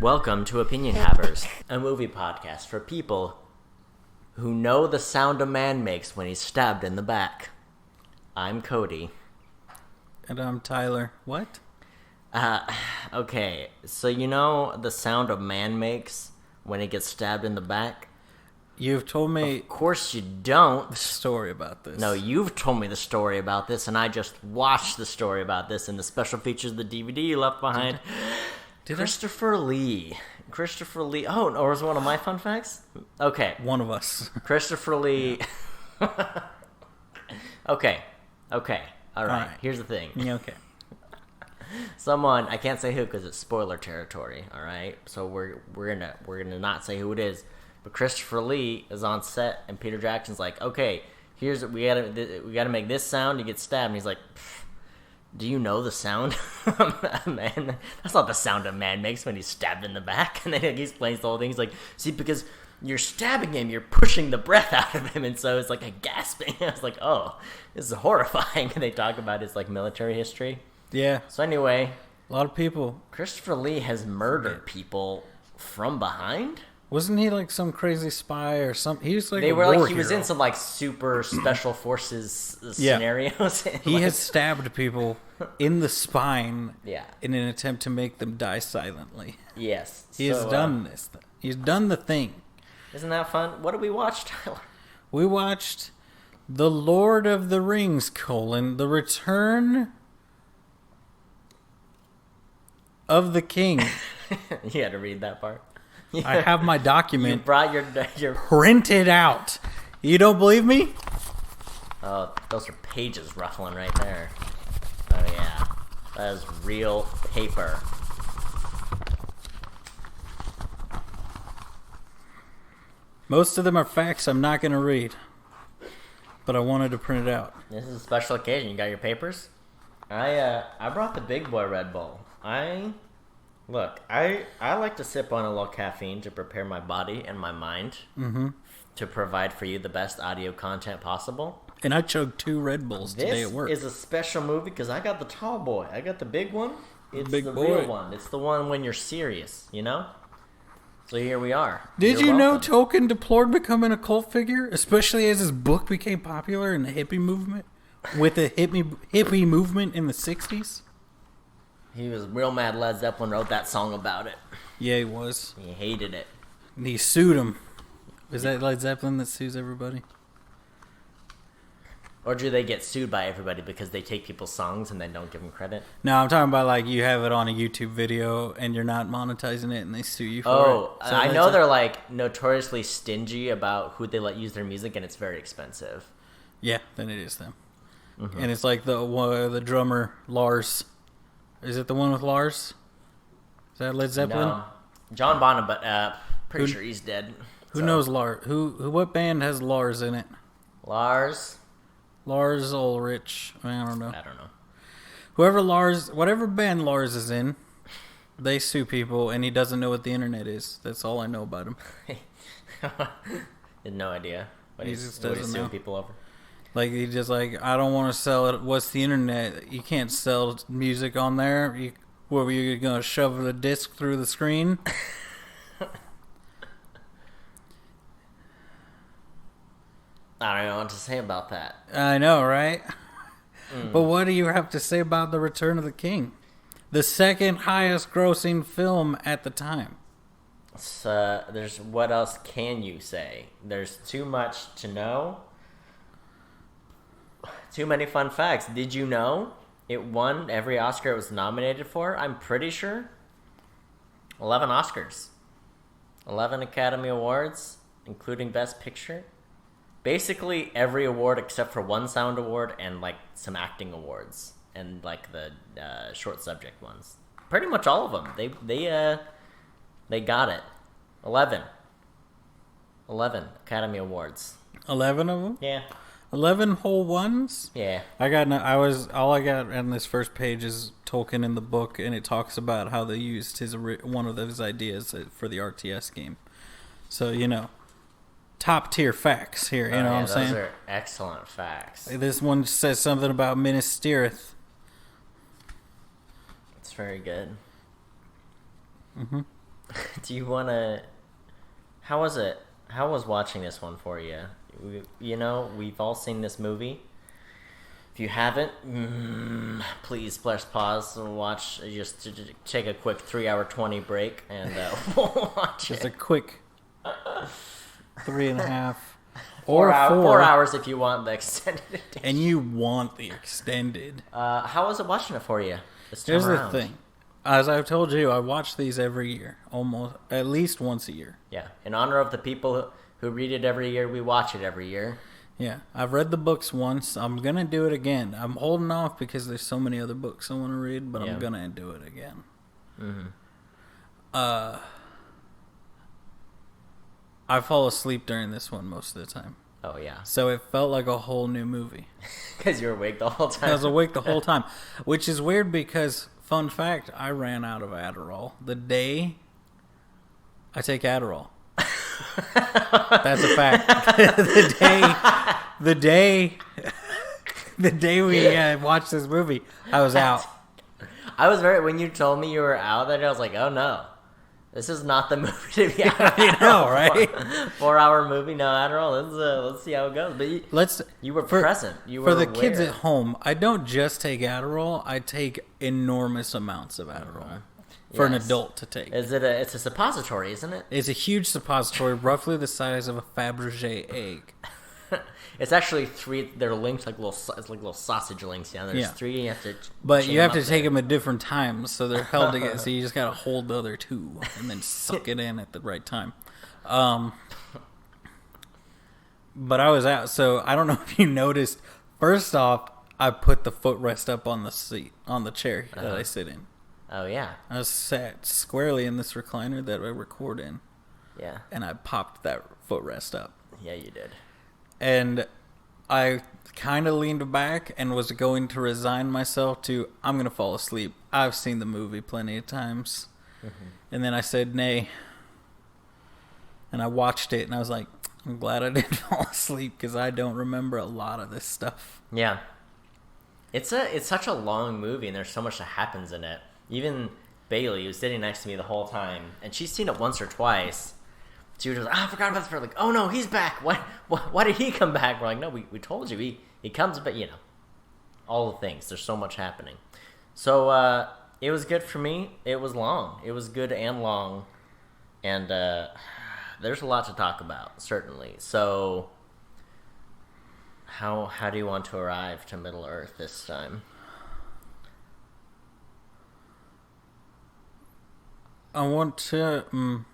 Welcome to Opinion Havers, a movie podcast for people who know the sound a man makes when he's stabbed in the back. I'm Cody. And I'm Tyler. What? Okay, so you know the sound a man makes when he gets stabbed in the back? You've told me Of course you don't. the story about this. No, you've told me the story about this, and I just watched the story about this in the special features of the DVD you left behind. Christopher Lee. Oh, or was it one of my fun facts? Okay. One of us. Christopher Lee. Okay. All right. Here's the thing. Yeah, okay. Someone, I can't say who because it's spoiler territory. All right. So we're gonna not say who it is. But Christopher Lee is on set, and Peter Jackson's like, okay, we gotta make this sound. You get stabbed, and he's like, do you know the sound a man? That's not the sound a man makes when he's stabbed in the back. And then he explains the whole thing. He's like, see, because you're stabbing him, you're pushing the breath out of him, and so it's like a gasping. I was like, oh, this is horrifying. And they talk about his like military history. Yeah. So anyway, A lot of people. Christopher Lee has murdered people from behind. Wasn't he like some crazy spy or something? He was like They a were war like he was hero. in some like super special forces scenarios. He like, has stabbed people in the spine Yeah. in an attempt to make them die silently. Yes. He has done this. He's done the thing. Isn't that fun? What did we watch, Tyler? We watched The Lord of the Rings, The Return of the King. You had to read that part. I have my You document brought your printed out. You don't believe me? Oh, those are pages ruffling right there. Oh yeah, that is real paper. Most of them are facts I'm not going to read. But I wanted to print it out. This is a special occasion. You got your papers? I brought the big boy Red Bull. I like to sip on a little caffeine to prepare my body and my mind to provide for you the best audio content possible. And I chugged 2 Red Bulls today at work. This is a special movie because I got the tall boy. I got the big one. It's Big the boy. real one. It's the one when you're serious, you know? So here we are. Did You're you know welcome. Tolkien deplored becoming a cult figure, especially as his book became popular in the hippie movement? With the hippie movement in the 60s? He was real mad Led Zeppelin wrote that song about it. Yeah, he was. He hated it. And he sued him. Is that Led Zeppelin that sues everybody? Or do they get sued by everybody because they take people's songs and then don't give them credit? No, I'm talking about like you have it on a YouTube video and you're not monetizing it and they sue you for it. Oh, So I that's know they're like notoriously stingy about who they let use their music, and it's very expensive. Yeah, then it is them. And it's like the drummer, Lars. Is it the one with Lars? Is that Led Zeppelin? No. John Bonham, but pretty sure he's dead. Who So, knows Lars? What band has Lars in it? Lars? Lars Ulrich. I don't know. I don't know. Whatever band Lars is in, they sue people, and he doesn't know what the internet is. That's all I know about him. Had no idea. What He he's just what he's doesn't suing know. people over. Like he just like, I don't want to sell it. What's the internet? You can't sell music on there. What were you gonna shove the disc through the screen? I don't know what to say about that. I know, right? But what do you have to say about The Return of the King? The second highest grossing film at the time. So, what else can you say? There's too much to know. Too many fun facts. Did you know it won every Oscar it was nominated for? I'm pretty sure. 11 Oscars. 11 Academy Awards, including Best Picture. Basically every award except for one sound award and like some acting awards and like the short subject ones. Pretty much all of them. They got it. 11 Academy Awards. 11 of them? Yeah. 11 whole ones? Yeah. All I got on this first page is Tolkien in the book, and it talks about how they used one of his ideas for the RTS game. So, top tier facts here, you know what I'm saying? Those are excellent facts. This one says something about Minas Tirith. It's very good. Mm-hmm. Do you want to... How was it? How was watching this one for you? We've all seen this movie. If you haven't, please press pause and watch. Just take a quick 3-hour 20 break and watch Just it. a quick 3.5 Or or 4 hours if you want the extended edition. And you want the extended. How was it watching it for you this time Here's around? the thing. As I've told you, I watch these every year. Almost, at least once a year. Yeah. In honor of the people who read it every year, we watch it every year. Yeah. I've read the books once. I'm going to do it again. I'm holding off because there's so many other books I want to read, but I'm going to do it again. Mm-hmm. I fall asleep during this one most of the time. Oh, yeah. So it felt like a whole new movie. Because you were awake the whole time. I was awake the whole time. Which is weird because, fun fact, I ran out of Adderall the day I take Adderall. That's a fact. the day we watched this movie, I was out. When you told me you were out that day, I was like, oh no. This is not the movie to be out. You know, right? 4-hour movie, no Adderall. Let's see how it goes. But you were present. You were for the aware. kids at home. I don't just take Adderall. I take enormous amounts of Adderall for an adult to take. It's a suppository, isn't it? It's a huge suppository, roughly the size of a Fabergé egg. It's actually 3. They're linked like little sausage links. Yeah, there's 3. You have to. But you have to take them at different times, so they're held together. So you just gotta hold the other 2 and then suck it in at the right time. But I was out, so I don't know if you noticed. First off, I put the footrest up on the seat, on the chair that I sit in. Oh yeah. I was sat squarely in this recliner that I record in. Yeah. And I popped that footrest up. Yeah, you did. And I kind of leaned back and was going to resign myself to, I'm going to fall asleep. I've seen the movie plenty of times. Mm-hmm. And then I said, nay. And I watched it and I was like, I'm glad I didn't fall asleep because I don't remember a lot of this stuff. Yeah. It's such a long movie and there's so much that happens in it. Even Bailey, who's sitting next to me the whole time, and she's seen it once or twice. She was like, I forgot about this. We're like, oh no, he's back. Why did he come back? We're like, no, we told you. He comes back, all the things. There's so much happening. So it was good for me. It was long. It was good and long. And there's a lot to talk about, certainly. So how do you want to arrive to Middle Earth this time? I want to...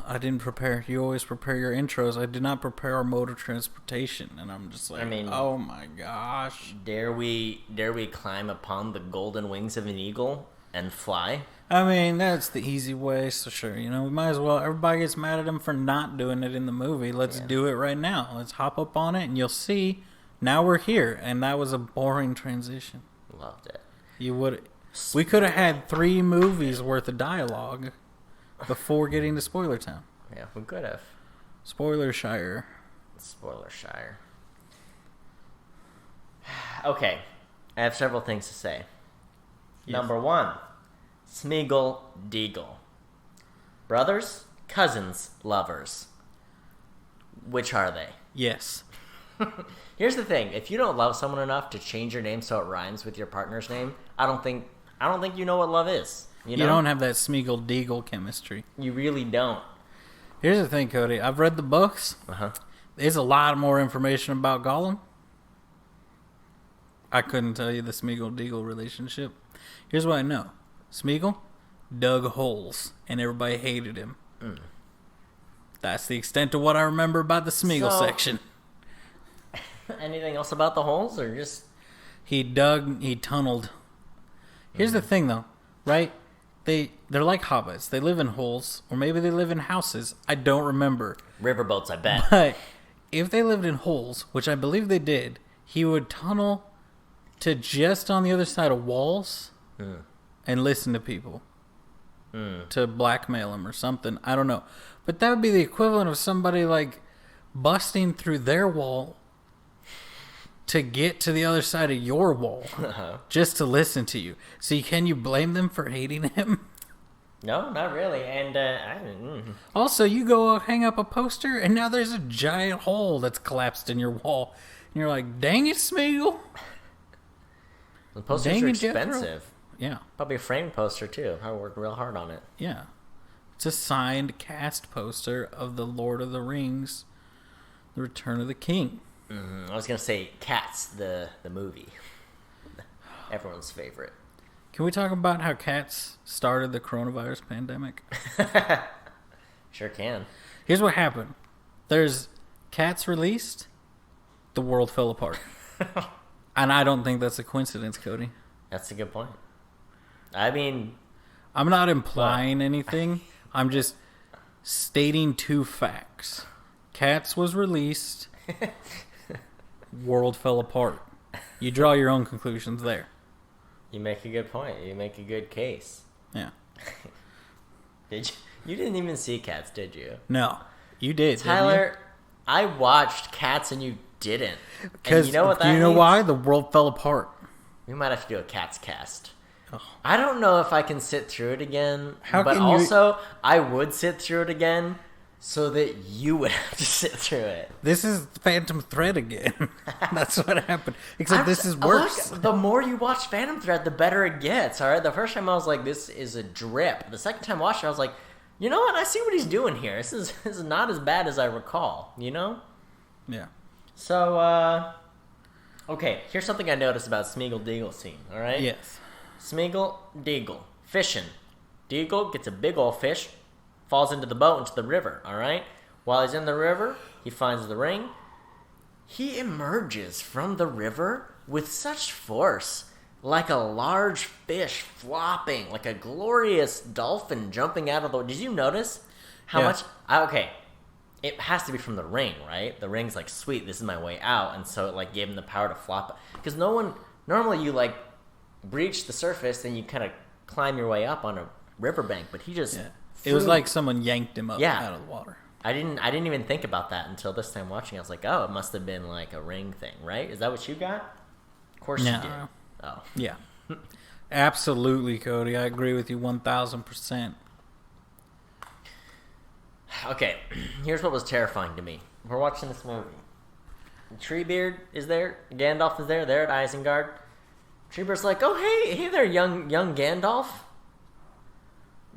I didn't prepare. You always prepare your intros. I did not prepare our mode of transportation, and I'm just like, oh my gosh! Dare we climb upon the golden wings of an eagle and fly? I mean, that's the easy way. So sure, we might as well. Everybody gets mad at him for not doing it in the movie. Let's do it right now. Let's hop up on it, and you'll see. Now we're here, and that was a boring transition. Loved it. We could have had 3 movies worth of dialogue before getting to Spoiler Town. Yeah, we could have. Spoiler Shire. Okay, I have several things to say. Yes. Number 1, Smeagol Deagle. Brothers, cousins, lovers. Which are they? Yes. Here's the thing: if you don't love someone enough to change your name so it rhymes with your partner's name, I don't think you know what love is. You don't have that Smeagol Deagle chemistry. You really don't. Here's the thing, Cody. I've read the books. There's a lot more information about Gollum. I couldn't tell you the Smeagol Deagle relationship. Here's what I know: Smeagol dug holes, and everybody hated him. That's the extent of what I remember about the Smeagol section. Anything else about the holes, or just he tunneled? Here's the thing, though, right? They're like hobbits. They live in holes, or maybe they live in houses. I don't remember. Riverboats, I bet. But if they lived in holes, which I believe they did, he would tunnel to just on the other side of walls and listen to people to blackmail them or something. I don't know. But that would be the equivalent of somebody like busting through their wall to get to the other side of your wall just to listen to you. So can you blame them for hating him? No, not really. And Also, you go hang up a poster, and now there's a giant hole that's collapsed in your wall. And you're like, dang it, Smeagol. the posters Dang are it, Jethro. expensive. Yeah, Probably a framed poster too. I worked real hard on it. yeah. It's a signed cast poster of The Lord of the Rings, The Return of the King. I was gonna say Cats, the movie, everyone's favorite. Can we talk about how Cats started the coronavirus pandemic? Sure can. Here's what happened. There's Cats released, the world fell apart. And I don't think that's a coincidence, Cody. That's a good point. I mean, I'm not implying anything. I'm just stating two facts. Cats was released, world fell apart. You draw your own conclusions there. you make a good point. You make a good case. Yeah. Did you? You didn't even see Cats, did you? No, you did, Tyler, I watched Cats and you didn't. Because you know what that you know means? why? The world fell apart. We might have to do a Cats cast. Oh. I don't know if I can sit through it again, How but can you- also I would sit through it again so that you would have to sit through it. This is Phantom Thread again. That's what happened. Except this is Look, worse. the more you watch Phantom Thread, the better it gets, alright? The first time I was like, this is a drip. The second time I watched it, I was like, you know what? I see what he's doing here. This is not as bad as I recall, you know? Yeah. So, okay, here's something I noticed about Smeagol Deagle scene, alright? Yes. Smeagol, Deagle, fishing. Deagle gets a big old fish, falls into the boat, into the river, alright? While he's in the river, he finds the ring. He emerges from the river with such force, like a large fish flopping, like a glorious dolphin jumping out of the... Did you notice how Yeah. much... Okay, it has to be from the ring, right? The ring's like, sweet, this is my way out, and so it like gave him the power to flop. Because no one... Normally you like breach the surface, then you kind of climb your way up on a riverbank, but he just... Yeah. It was like someone yanked him up Yeah. out of the water. I didn't even think about that until this time watching. I was like, oh, it must have been like a ring thing, right? Is that what you got? Of course you No. did. Oh. Yeah. Absolutely, Cody. I agree with you 1,000%. Okay, here's what was terrifying to me. We're watching this movie. Treebeard is there. Gandalf is there. They're at Isengard. Treebeard's like, oh, hey there, young Gandalf.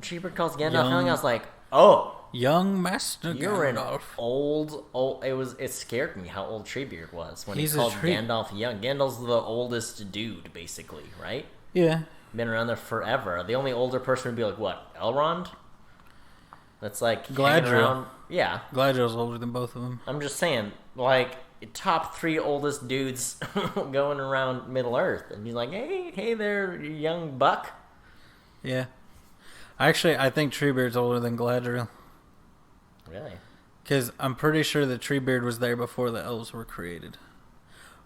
Treebeard calls Gandalf young. I was like, oh. Young Master You're an Gandalf. old. It scared me how old Treebeard was when He's he a called tree- Gandalf young. Gandalf's the oldest dude, basically, right? Yeah. Been around there forever. The only older person would be like what? Elrond? That's like hanging Galadriel. around. Yeah, Galadriel's older than both of them. I'm just saying, like top 3 oldest dudes going around Middle Earth, and he's like, hey there, young buck. Yeah. Actually, I think Treebeard's older than Galadriel. Really? Because I'm pretty sure that Treebeard was there before the elves were created.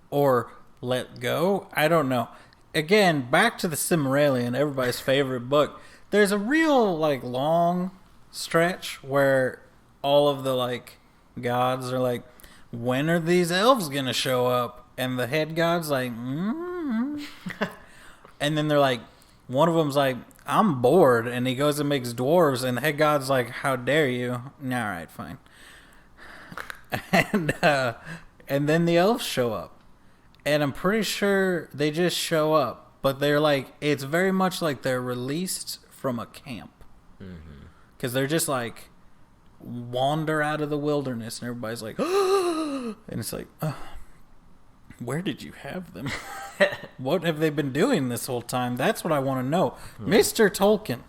Or let go? I don't know. Again, back to the Silmarillion, everybody's favorite book. There's a real, like, long stretch where all of the, like, gods are like, when are these elves gonna show up? And the head god's like, And then they're like, one of them's like, I'm bored, and he goes and makes dwarves, and the head god's like, how dare you? All right, fine. And then the elves show up, and I'm pretty sure they just show up, but they're like, it's very much like they're released from a camp, because they're just like wander out of the wilderness, and everybody's like, and it's like, where did you have them? What have they been doing this whole time? That's what I want to know. Mr. Tolkien,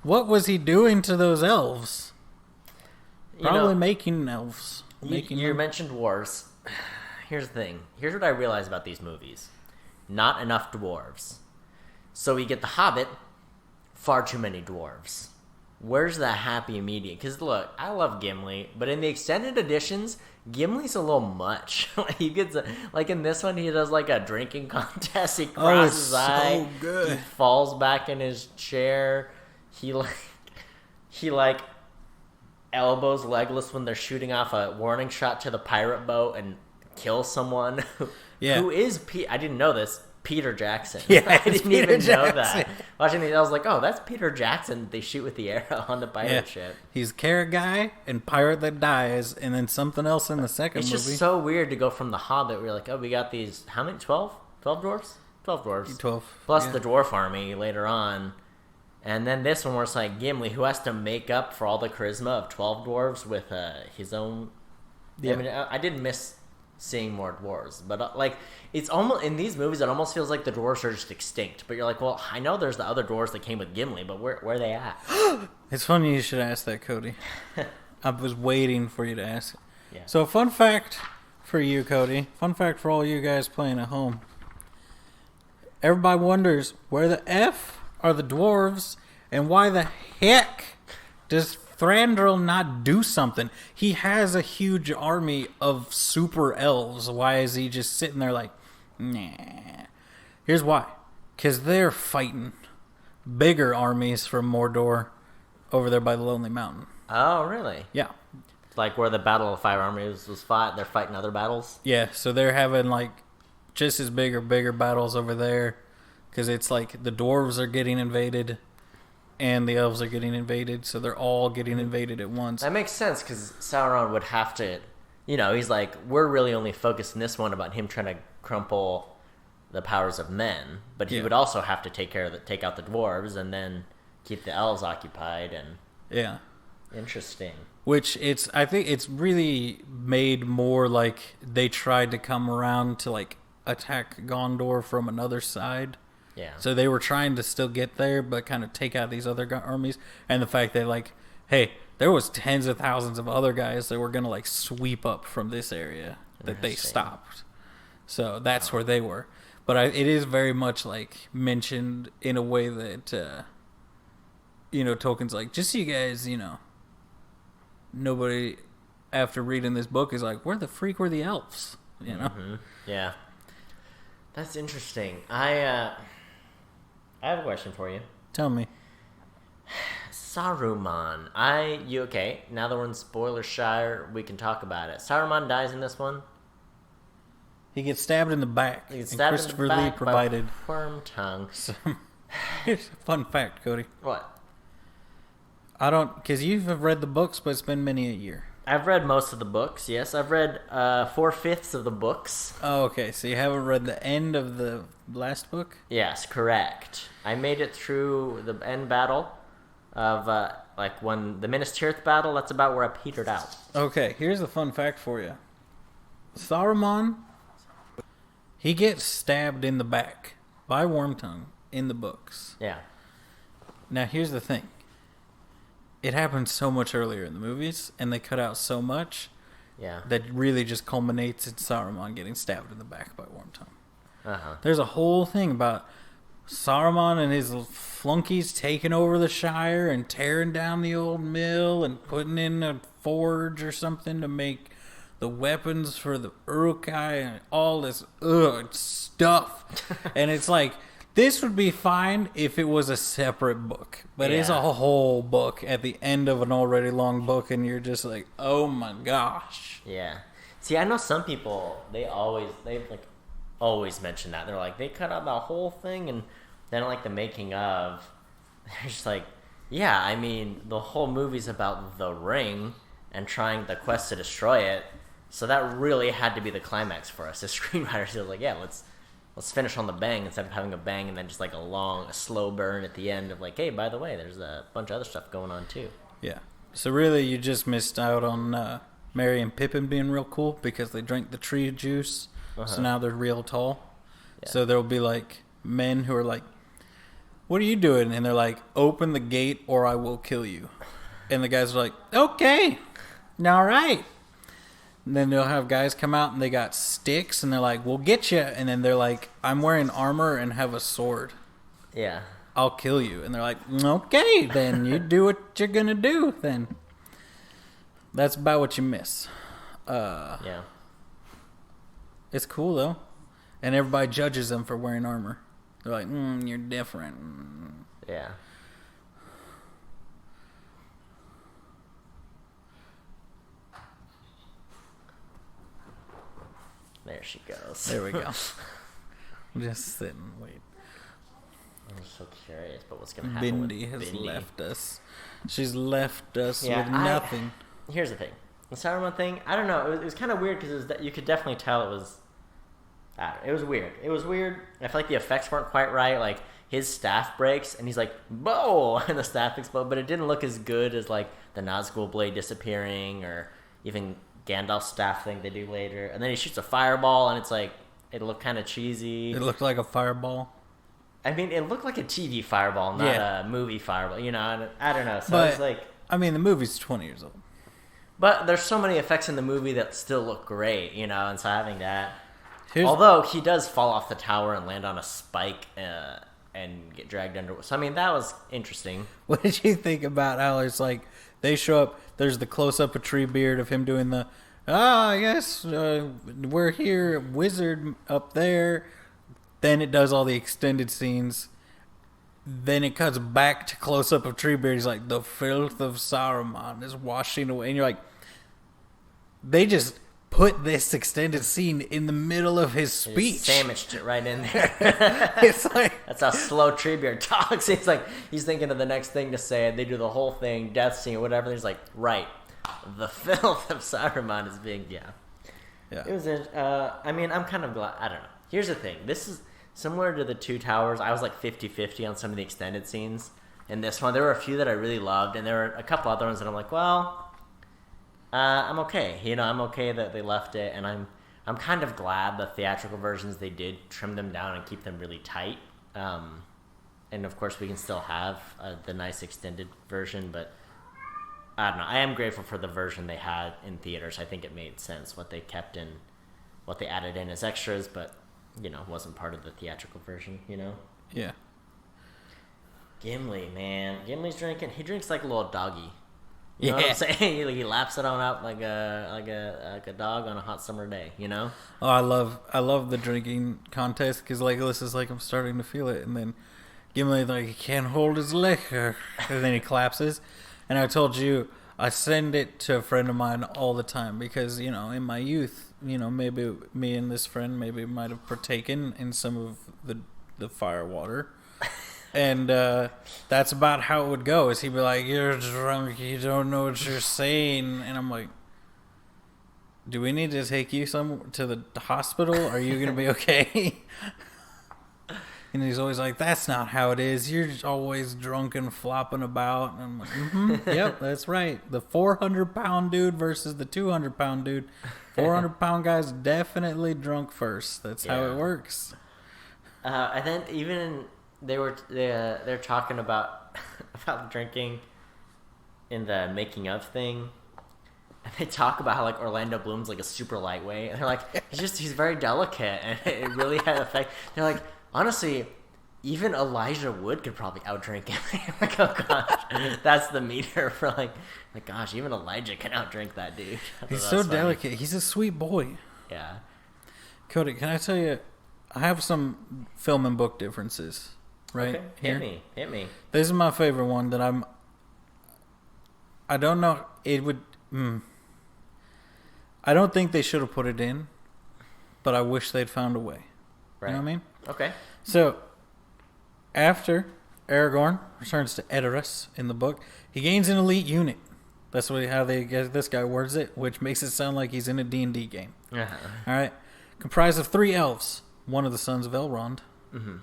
what was he doing to those elves? Probably making elves. You mentioned dwarves. Here's the thing. Here's what I realize about these movies. Not enough dwarves. So we get The Hobbit, far too many dwarves. Where's the happy medium? Because look, I love Gimli, but in the extended editions, Gimli's a little much. He gets like in this one, he does like a drinking contest. He crosses his eye. Good. He falls back in his chair. He elbows Legolas when they're shooting off a warning shot to the pirate boat and kills someone. Yeah. Who is I didn't know this. Peter Jackson. Yeah, I it's didn't Peter even know Jackson. that. Watching these, I was like, oh, that's Peter Jackson. They shoot with the arrow on the pirate ship. He's Carrot Guy and Pirate That Dies, and then something else in the second It's movie. just so weird to go from The Hobbit, we're like, oh, we got these, how many, 12? 12 dwarves? 12 dwarves. 12. Plus the dwarf army later on. And then this one where it's like Gimli, who has to make up for all the charisma of 12 dwarves with his own... Yeah. I mean, I did miss seeing more dwarves, but like, it's almost, in these movies, it almost feels like the dwarves are just extinct. But you're like, well, I know there's the other dwarves that came with Gimli, but where are they at? It's funny you should ask that, Cody. I was waiting for you to ask it. Yeah. So, fun fact for you, Cody. Fun fact for all you guys playing at home. Everybody wonders where the F are the dwarves and why the heck does Thranduil not do something? He has a huge army of super elves. Why is he just sitting there like, nah? Here's why. Because they're fighting bigger armies from Mordor over there by the Lonely Mountain. Oh, really? Yeah. Like where the Battle of Five Armies was fought, they're fighting other battles? Yeah, so they're having like just as big or bigger battles over there. Because it's like the dwarves are getting invaded and the elves are getting invaded, so they're all getting invaded at once. That makes sense, because Sauron would have to, he's like, we're really only focused in this one about him trying to crumple the powers of men, but he would also have to take out the dwarves and then keep the elves occupied. And Yeah. Interesting. Which I think it's really made more like they tried to come around to like attack Gondor from another side. Yeah. So they were trying to still get there, but kind of take out these other armies. And the fact that, like, hey, there was tens of thousands of other guys that were going to, like, sweep up from this area that they stopped. So that's where they were. But it is very much, like, mentioned in a way that, Tolkien's like, just so you guys, nobody, after reading this book, is like, where the freak were the elves? Mm-hmm. Yeah. That's interesting. I have a question for you. Tell me. Saruman. You okay? Now that we're in Spoiler Shire, we can talk about it. Saruman dies in this one. He gets stabbed in the back. He gets stabbed Christopher in the back Lee provided by Wormtongue. Here's a fun fact, Cody. What? Because you've read the books, but it's been many a year. I've read most of the books, yes. I've read 4/5 of the books. Oh, okay. So you haven't read the end of the last book? Yes, correct. I made it through the end battle of, when the Minas Tirith battle, that's about where I petered out. Okay, here's a fun fact for you. Saruman, he gets stabbed in the back by Wormtongue in the books. Yeah. Now, here's the thing. It happens so much earlier in the movies, and they cut out so much that really just culminates in Saruman getting stabbed in the back by Wormtongue. Uh-huh. There's a whole thing about Saruman and his flunkies taking over the Shire and tearing down the old mill and putting in a forge or something to make the weapons for the Uruk-hai and all this stuff. And it's like, this would be fine if it was a separate book. But it's a whole book at the end of an already long book, and you're just like, oh my gosh. Yeah. See, I know some people, they always mention that. They're like, they cut out the whole thing, and then like the making of, they're just like, yeah, I mean, the whole movie's about the ring and trying the quest to destroy it. So that really had to be the climax for us. The screenwriters were like, yeah, let's finish on the bang instead of having a bang and then just like a slow burn at the end of like, hey, by the way, there's a bunch of other stuff going on too. Yeah. So really, you just missed out on Merry and Pippin being real cool because they drank the tree juice. Uh-huh. So now they're real tall. Yeah. So there'll be like men who are like, what are you doing? And they're like, open the gate or I will kill you. And the guys are like, okay, all right. And then they'll have guys come out and they got sticks and they're like, we'll get you. And then they're like, I'm wearing armor and have a sword. Yeah. I'll kill you. And they're like, okay, then you do what you're going to do then. That's about what you miss. Yeah. It's cool though. And everybody judges them for wearing armor. They're like, you're different. Yeah. There she goes. There we go. Just sit and wait. I'm so curious, but what's going to happen Bindi with has Bindi? left us. She's left us with nothing. Here's the thing. The Saruman thing, I don't know. It was kind of weird because you could definitely tell it was... It was weird. It was weird. I feel like the effects weren't quite right. Like, his staff breaks, and he's like, "Bow!" and the staff explodes. But it didn't look as good as, like, the Nazgul blade disappearing, or even Gandalf's staff thing they do later. And then he shoots a fireball, and it's like, it looked kind of cheesy. It looked like a fireball. I mean, it looked like a TV fireball, not a movie fireball. You know, I don't know. So but, it's like... I mean, the movie's 20 years old. But there's so many effects in the movie that still look great, you know, and so having that... Although he does fall off the tower and land on a spike and get dragged under. So I mean that was interesting. What did you think about how it's like they show up? There's the close up of Treebeard of him doing the yes we're here, wizard up there. Then it does all the extended scenes. Then it cuts back to close up of Treebeard. He's like, the filth of Saruman is washing away, and you're like, they just put this extended scene in the middle of his speech. Sandwiched it right in there. It's like... That's how slow Treebeard talks. It's like he's thinking of the next thing to say, and they do the whole thing, death scene, whatever. He's like, right, the filth of Saruman is being, yeah. It was, I mean, I'm kind of glad, I don't know. Here's the thing. This is similar to the Two Towers. I was like 50-50 on some of the extended scenes. In this one, there were a few that I really loved, and there were a couple other ones that I'm like, well... I'm okay. You know, I'm okay that they left it, and I'm kind of glad the theatrical versions they did trim them down and keep them really tight. And of course, we can still have the nice extended version, but I don't know. I am grateful for the version they had in theaters. I think it made sense what they kept in, what they added in as extras, but you know, wasn't part of the theatrical version. You know. Yeah. Gimli, man, Gimli's drinking. He drinks like a little doggy. You know what I'm saying? He laps it on out like a dog on a hot summer day, you know? Oh, I love the drinking contest because Legolas is like, I'm starting to feel it, and then Gimli like he can't hold his liquor, and then he collapses. And I told you I send it to a friend of mine all the time because you know in my youth, you know maybe me and this friend maybe might have partaken in some of the fire water. And that's about how it would go. Is he'd be like, "You're drunk. You don't know what you're saying." And I'm like, "Do we need to take you to the hospital? Are you gonna be okay?" And he's always like, "That's not how it is. You're just always drunk and flopping about." And I'm like, "Yep, that's right. The 400-pound dude versus the 200-pound dude. 400-pound guy's definitely drunk first. That's how it works." And then even. They're talking about drinking in the making of thing, and they talk about how like Orlando Bloom's like a super lightweight, and they're like he's very delicate, and it really had an effect. They're like, honestly, even Elijah Wood could probably outdrink him. Like, oh gosh, that's the meter for like gosh, even Elijah can outdrink that dude. He's so delicate. He's a sweet boy. Yeah. Cody, can I tell you? I have some film and book differences. Right okay. Hit me. This is my favorite one that I don't know. It would. I don't think they should have put it in, but I wish they'd found a way. Right. You know what I mean? Okay. So, after Aragorn returns to Edoras in the book, he gains an elite unit. That's how this guy words it, which makes it sound like he's in a D&D game. Uh-huh. All right. Comprised of 3 elves, one of the sons of Elrond. Mm-hmm.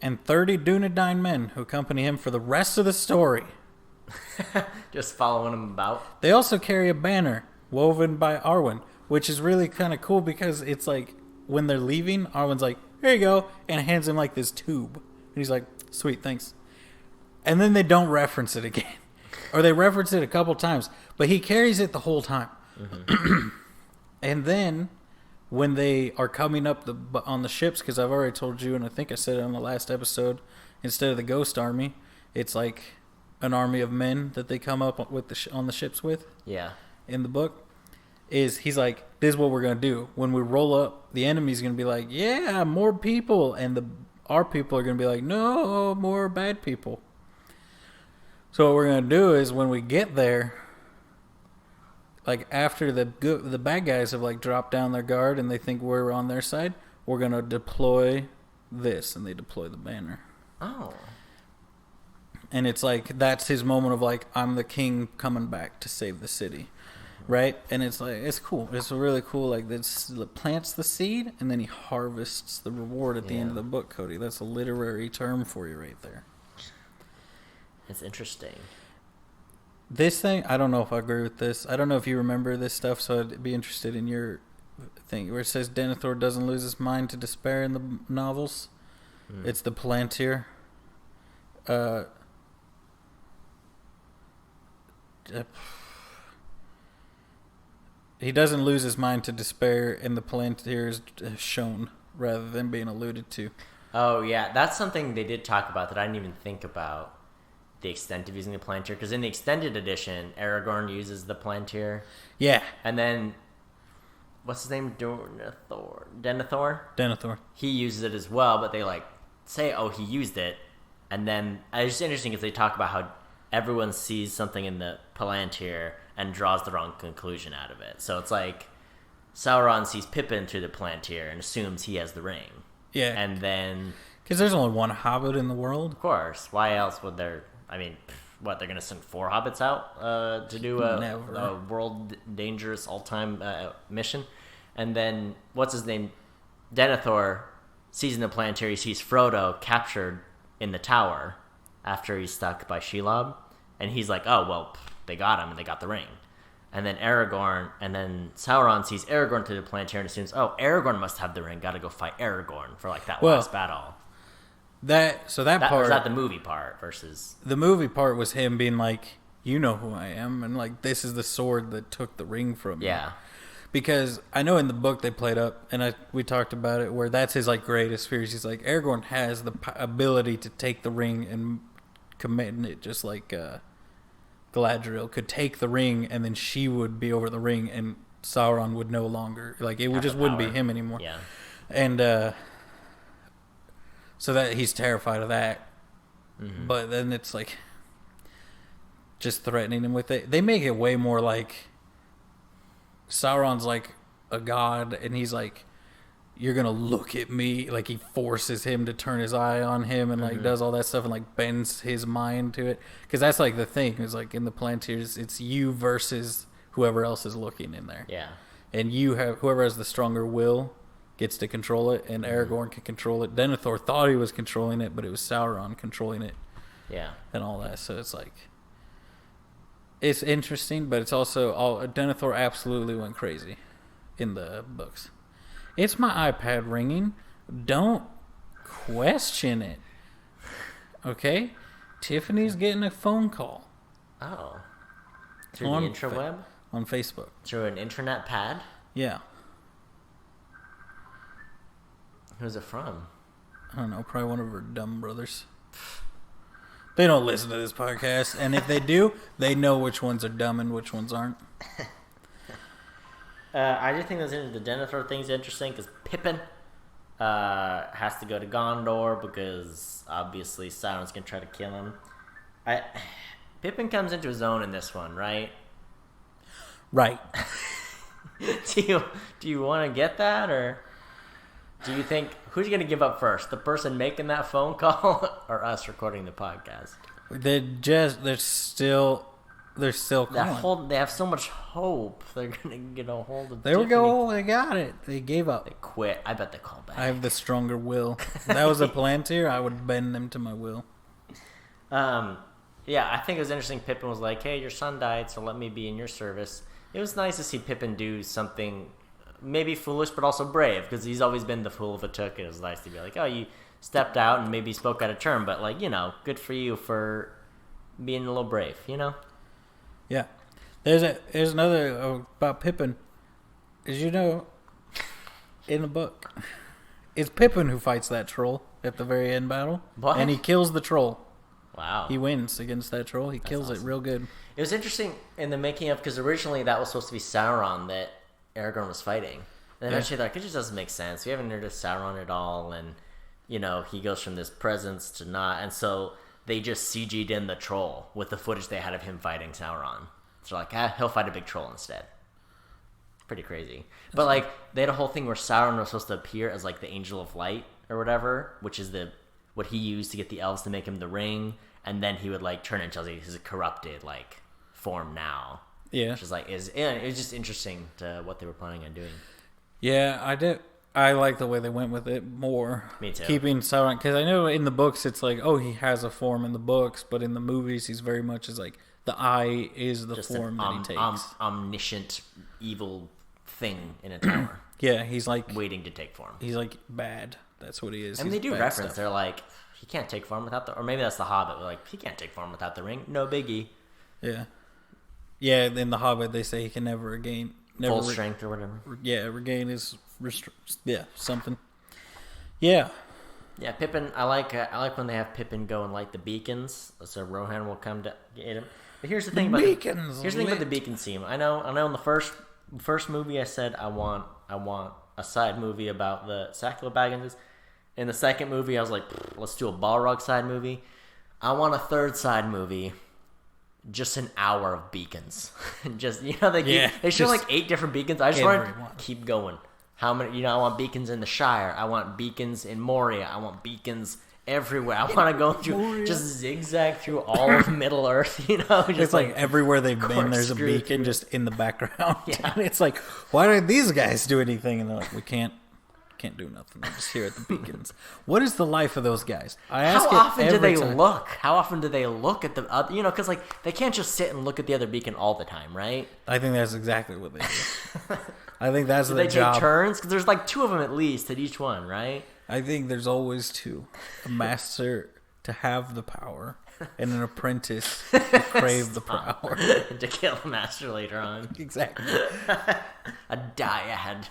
And 30 Dunedain men who accompany him for the rest of the story. Just following him about. They also carry a banner woven by Arwen, which is really kind of cool because it's like when they're leaving, Arwen's like, "Here you go," and hands him like this tube. And he's like, "Sweet, thanks." And then they don't reference it again. Or they reference it a couple times, but he carries it the whole time. Mm-hmm. And then when they are coming up on the ships, because I've already told you, and I think I said it on the last episode, instead of the ghost army, it's like an army of men that they come up with on the ships with. Yeah. In the book, he's like, "This is what we're gonna do. When we roll up, the enemy's gonna be like, 'Yeah, more people,' and our people are gonna be like, 'No, more bad people.' So what we're gonna do is when we get there." Like, after the bad guys have, like, dropped down their guard and they think we're on their side, we're going to deploy this, and they deploy the banner. Oh. And it's like, that's his moment of like, I'm the king coming back to save the city. Right? And it's like, it's cool. It's really cool. Like, this plants the seed, and then he harvests the reward at the end of the book, Cody. That's a literary term for you right there. It's interesting. This thing, I don't know if I agree with this. I don't know if you remember this stuff, so I'd be interested in your thing. Where it says Denethor doesn't lose his mind to despair in the novels. It's the Palantir. He doesn't lose his mind to despair, and the Palantir is shown rather than being alluded to. Oh, yeah. That's something they did talk about that I didn't even think about, the extent of using the Palantir. Because in the extended edition, Aragorn uses the Palantir. Yeah. And then, what's his name? Denethor? Denethor. He uses it as well, but they like say, oh, he used it. And then, it's just interesting because they talk about how everyone sees something in the Palantir and draws the wrong conclusion out of it. So it's like Sauron sees Pippin through the Palantir and assumes he has the ring. Yeah. And then... Because there's only one hobbit in the world. Of course. Why else would there... I mean, what, they're going to send 4 hobbits out to do a world dangerous all-time mission? And then, what's his name? Denethor sees in the Palantir, he sees Frodo captured in the tower after he's stuck by Shelob. And he's like, oh, well... They got him, and they got the ring. And then Sauron sees Aragorn through the Palantir and assumes, oh, Aragorn must have the ring. Got to go fight Aragorn for, like, that last battle. That part... Was that the movie part versus... The movie part was him being like, you know who I am, and, like, this is the sword that took the ring from me. Yeah. Because I know in the book they played up, and we talked about it, where that's his, like, greatest fears. He's like, Aragorn has the ability to take the ring and commit it just like... Galadriel could take the ring, and then she would be over the ring, and Sauron would no longer, like, it wouldn't be him anymore. Yeah. And so that he's terrified of that. Mm-hmm. But then it's like just threatening him with it. They make it way more like Sauron's like a god, and he's like, you're gonna look at me. Like, he forces him to turn his eye on him, and like does all that stuff, and like bends his mind to it. Because that's like the thing is, like, in the Palantirs, it's you versus whoever else is looking in there. Yeah. And whoever has the stronger will gets to control it, and Aragorn can control it. Denethor thought he was controlling it, but it was Sauron controlling it. Yeah. And all that. So it's like, it's interesting, but it's also Denethor absolutely went crazy in the books. It's my iPad ringing. Don't question it. Okay? Tiffany's getting a phone call. Oh. Through the intraweb? On Facebook. Through an internet pad? Yeah. Who's it from? I don't know. Probably one of her dumb brothers. They don't listen to this podcast. And if they do, they know which ones are dumb and which ones aren't. I just think the Denethor thing's interesting because Pippin has to go to Gondor because obviously Sauron's gonna try to kill him. Pippin comes into his own in this one, right? Right. Do you want to get that, or do you think who's gonna give up first? The person making that phone call or us recording the podcast? They're still calling. They have so much hope. They're gonna get a hold of. There we go. They got it. They gave up. They quit. I bet they call back. I have the stronger will. If that was a Palantir, I would bend them to my will. Yeah, I think it was interesting. Pippin was like, "Hey, your son died, so let me be in your service." It was nice to see Pippin do something maybe foolish, but also brave, because he's always been the fool of a took. It was nice to be like, "Oh, you stepped out and maybe spoke out of turn, but like, good for you for being a little brave, Yeah. There's another about Pippin. As you know, in the book, it's Pippin who fights that troll at the very end battle. What? And he kills the troll. Wow. He wins against that troll. That's kills awesome. It real good. It was interesting in the making of, because originally that was supposed to be Sauron that Aragorn was fighting. And eventually they're like, it just doesn't make sense. We haven't introduced Sauron at all. And, he goes from this presence to not. And so they just CG'd in the troll with the footage they had of him fighting Sauron. So like, he'll fight a big troll instead. Pretty crazy. But like, they had a whole thing where Sauron was supposed to appear as like the Angel of Light or whatever, which is what he used to get the elves to make him the ring, and then he would like turn into his corrupted like form now. Yeah, which is like it's just interesting to what they were planning on doing. Yeah, I did. I like the way they went with it more. Me too. Keeping Sauron, because I know in the books it's like, oh, he has a form in the books, but in the movies he's very much as like the eye is the Just form that he takes. Omniscient evil thing in a tower. Yeah, he's like waiting to take form. He's like bad. That's what he is. And he's they do bad reference. stuff. They're like, he can't take form without or maybe that's the Hobbit. They're like, he can't take form without the ring. No biggie. Yeah. Yeah, in the Hobbit they say he can never regain full strength or whatever. Regain his something. Yeah. Yeah, Pippin. I like when they have Pippin go and light the beacons, so Rohan will come to get him. But here's the thing about the beacon scene. I know. In the first movie, I said I want a side movie about the Sackler Bagginses. In the second movie, I was like, let's do a Balrog side movie. I want a third side movie. Just an hour of beacons. Just they show like 8 different beacons. I just want to keep going. How many? I want beacons in the Shire. I want beacons in Moria. I want beacons everywhere. I want to go through just zigzag through all of Middle Earth. Just it's like everywhere they've been, there's a beacon just in the background. Yeah, and it's like, why don't these guys do anything? And they're like, we can't do nothing. I'm just here at the beacons. What is the life of those guys? How often do they look? How often do they look at the other? Because like they can't just sit and look at the other beacon all the time, right? I think that's exactly what they do. I think that's their job. Do they take turns? Because there's like 2 of them at least at each one, right? I think there's always 2: a master to have the power, and an apprentice to crave the power to kill the master later on. Exactly. A dyad.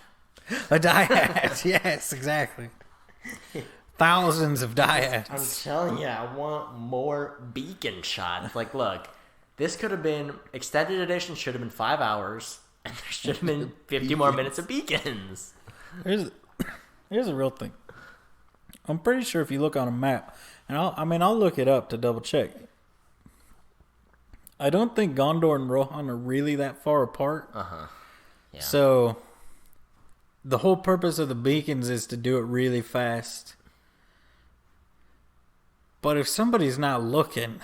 A dyad, yes, exactly. Thousands of dyads. I'm telling you, I want more beacon shots. Like, look, this could have been extended edition. Should have been 5 hours, and there should have been 50 more minutes of beacons. Here's a real thing. I'm pretty sure if you look on a map, and I'll look it up to double check. I don't think Gondor and Rohan are really that far apart. Yeah. So the whole purpose of the beacons is to do it really fast. But if somebody's not looking,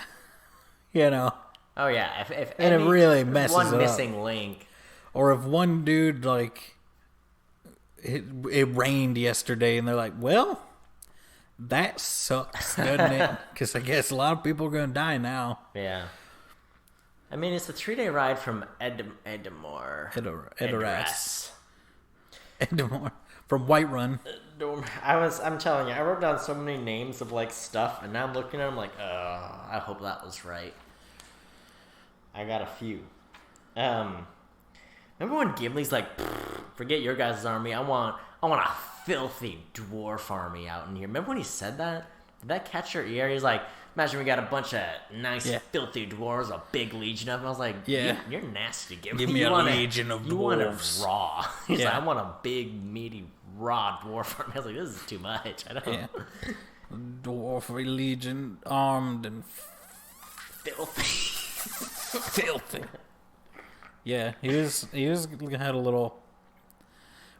Oh yeah, if and it really messes one it missing up. link, or if one dude like it rained yesterday, and they're like, well, that sucks, doesn't it? Because I guess a lot of people are going to die now. Yeah. I mean, it's a 3-day ride from Edamore. Edoras. From Whiterun. I'm telling you, I wrote down so many names of like stuff, and now I'm looking at them like, I hope that was right. I got a few. Remember when Gimli's like, forget your guys' army, I want a filthy dwarf army out in here. Remember when he said that? Did that catch your ear? He's like, imagine we got a bunch of nice filthy dwarves, a big legion of them. I was like, you're nasty, Gimli. Give me a legion of dwarves. You want it raw. He's like, I want a big, meaty, raw dwarf army. I was like, this is too much. I don't know. Yeah. Dwarf legion, armed and filthy. Yeah, he had a little,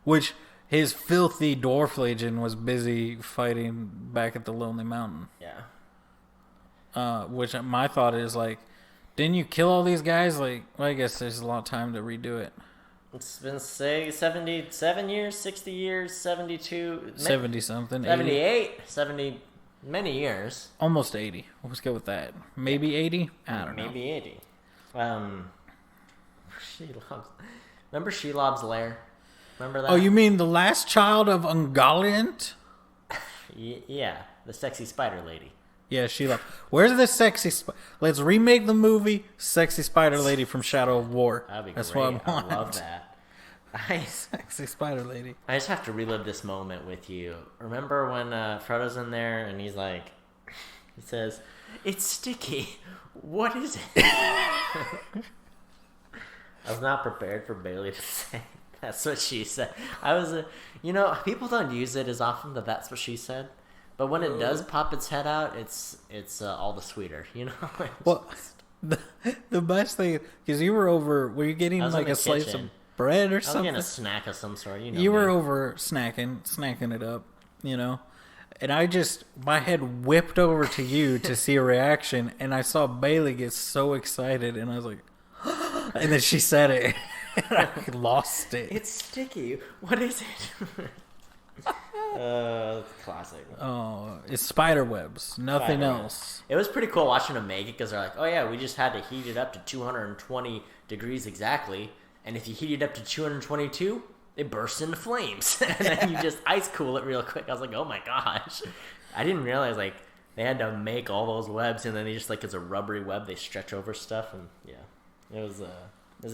which his filthy dwarf legion was busy fighting back at the Lonely Mountain. Yeah. Which my thought is like, didn't you kill all these guys? Like, well, I guess there's a lot of time to redo it. It's been, say, 77 years, 60 years, 72... 70-something. 78, 70, many years. Almost 80. Let's go with that. Maybe 80? I don't know. Maybe 80. Remember Shelob's Lair? Remember that? Oh, you mean the last child of Ungoliant? Yeah, the sexy spider lady. Yeah, Shelob. Where's the sexy... Let's remake the movie Sexy Spider Lady from Shadow of War. That'd be That's great. what I want. I love that. Sexy Spider Lady. I just have to relive this moment with you. Remember when Frodo's in there and he's like... He says, it's sticky. What is it? I was not prepared for Bailey to say that's what she said. I was... people don't use it as often that that's what she said. But when it does pop its head out, it's all the sweeter, Well, the best thing, because you were over, were you getting like a slice of bread or something? I was getting a snack of some sort, You were over snacking it up, And my head whipped over to you to see a reaction, and I saw Bailey get so excited, and I was like, and then she said it, and I lost it. It's sticky. What is it? Classic. Oh, it's spider webs. Nothing else. It was pretty cool watching them make it because they're like, oh yeah, we just had to heat it up to 220 degrees exactly, and if you heat it up to 222, it bursts into flames, and then you just ice cool it real quick. I was like, oh my gosh, I didn't realize like they had to make all those webs, and then they just like it's a rubbery web they stretch over stuff, and yeah, it was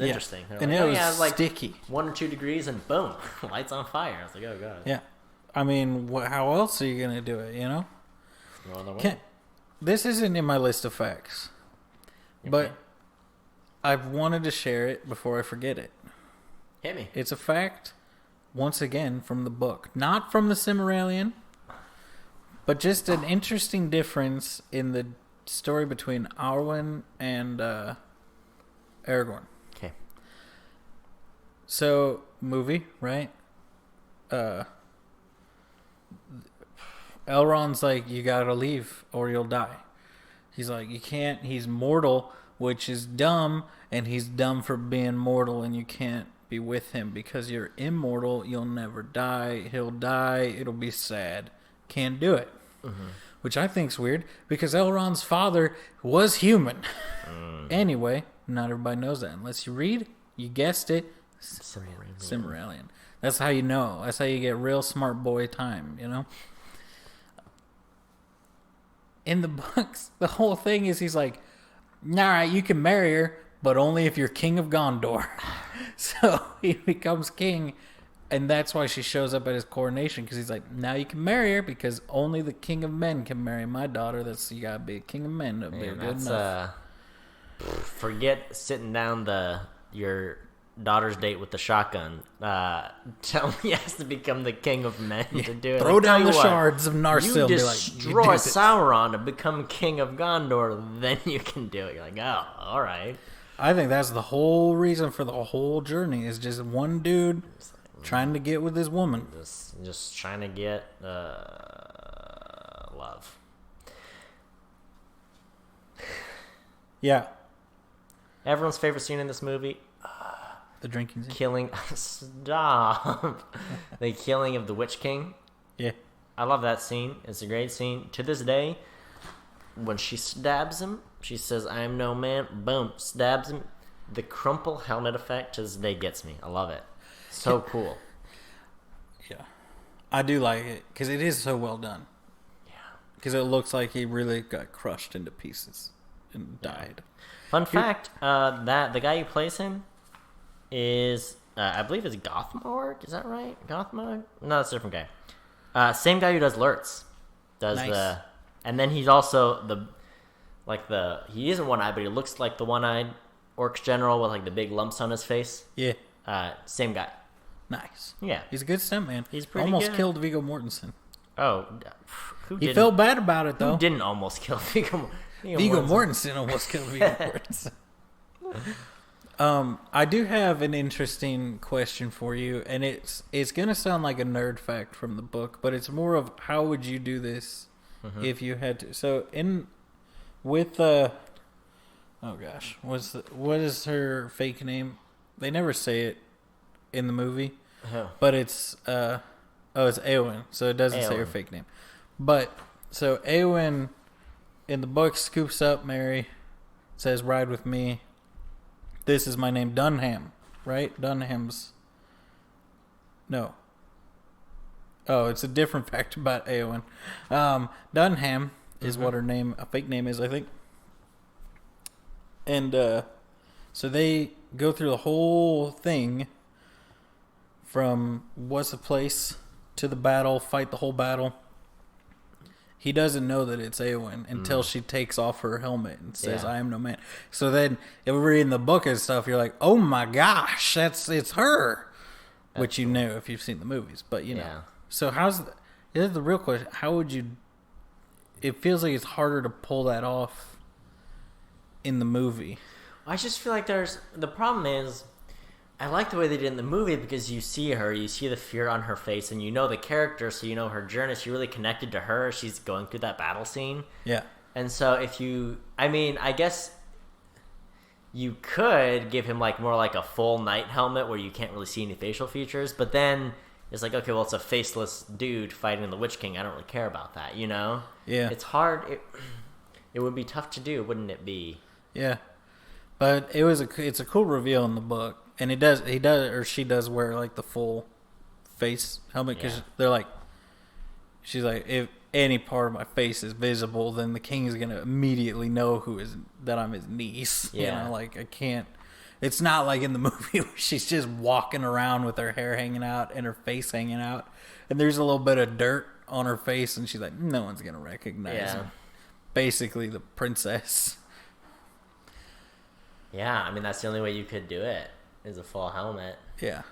interesting. And like, it was like sticky. 1 or 2 degrees, and boom, lights on fire. I was like, oh god. Yeah, I mean, how else are you gonna do it? You know, this isn't in my list of facts, but I've wanted to share it before I forget it. Hit me. It's a fact, once again, from the book. Not from the Silmarillion, but just an interesting difference in the story between Arwen and Aragorn. Okay. So, movie, right? Elrond's like, you gotta leave or you'll die. He's like, you can't, he's mortal, which is dumb, and he's dumb for being mortal, and you can't be with him because you're immortal. You'll never die. He'll die. It'll be sad. Can't do it. Mm-hmm. Which I think's weird because Elrond's father was human. Anyway, not everybody knows that unless you read. You guessed it. Silmarillion. That's how you know. That's how you get real smart boy time, you know? In the books, the whole thing is he's like, all right, you can marry her, but only if you're king of Gondor. So he becomes king, and that's why she shows up at his coronation, because he's like, now you can marry her, because only the king of men can marry my daughter. You gotta be a king of men to be good enough. Forget sitting down your daughter's date with the shotgun. Tell me he has to become the king of men to do it. Throw down the shards of Narsil. You destroy Sauron to become king of Gondor, then you can do it. You're like, oh, all right. I think that's the whole reason for the whole journey is just one dude trying to get with his woman. Just trying to get love. Yeah. Everyone's favorite scene in this movie? The drinking scene? Killing. Stop. The killing of the Witch King. Yeah. I love that scene. It's a great scene. To this day, when she stabs him, she says, I am no man. Boom. Stabs him. The crumple helmet effect to this day gets me. I love it. So cool. Yeah. I do like it because it is so well done. Yeah. Because it looks like he really got crushed into pieces and died. Fun fact, that the guy who plays him is, I believe it's Gothmog. Is that right? Gothmog? No, that's a different guy. Same guy who does Lurtz. Nice. And then he's also he isn't one-eyed, but he looks like the one-eyed orc general with like the big lumps on his face. Yeah. Same guy. Nice. Yeah. He's a good stuntman. He's pretty almost good. killed Viggo Mortensen. Oh. He felt bad about it, though. Who didn't almost kill Viggo Mortensen almost killed Viggo Mortensen. I do have an interesting question for you, and it's going to sound like a nerd fact from the book, but it's more of how would you do this if you had to. So oh gosh, what is her fake name? They never say it in the movie, but it's it's Eowyn, so it doesn't say her fake name. But so Eowyn in the book scoops up Mary, says, "Ride with me." This is my name, Dunham, right? Dunham's. No. Oh, it's a different fact about Eowyn. Dunham is what her name, a fake name is, I think. And so they go through the whole thing from what's the place to the battle, fight the whole battle. He doesn't know that it's Eowyn until she takes off her helmet and says, I am no man. So then, if we're reading the book and stuff, you're like, oh my gosh, it's her. Which you know if you've seen the movies, but you know. Yeah. So here's the real question. How would you, it feels like it's harder to pull that off in the movie. I just feel like the problem is, I like the way they did in the movie because you see her, you see the fear on her face, and you know the character, so you know her journey. She really connected to her. She's going through that battle scene. Yeah. And so I guess you could give him like more like a full knight helmet where you can't really see any facial features, but then it's like, okay, well, it's a faceless dude fighting the Witch King. I don't really care about that, you know? Yeah. It's hard. It would be tough to do, wouldn't it be? Yeah. But it's a cool reveal in the book. And she does wear like the full face helmet because they're like, she's like, if any part of my face is visible, then the king is gonna immediately know that I'm his niece. Yeah, you know, like I can't. It's not like in the movie where she's just walking around with her hair hanging out and her face hanging out, and there's a little bit of dirt on her face, and she's like, no one's gonna recognize him. Basically, the princess. Yeah, I mean that's the only way you could do it. Is a full helmet. Yeah.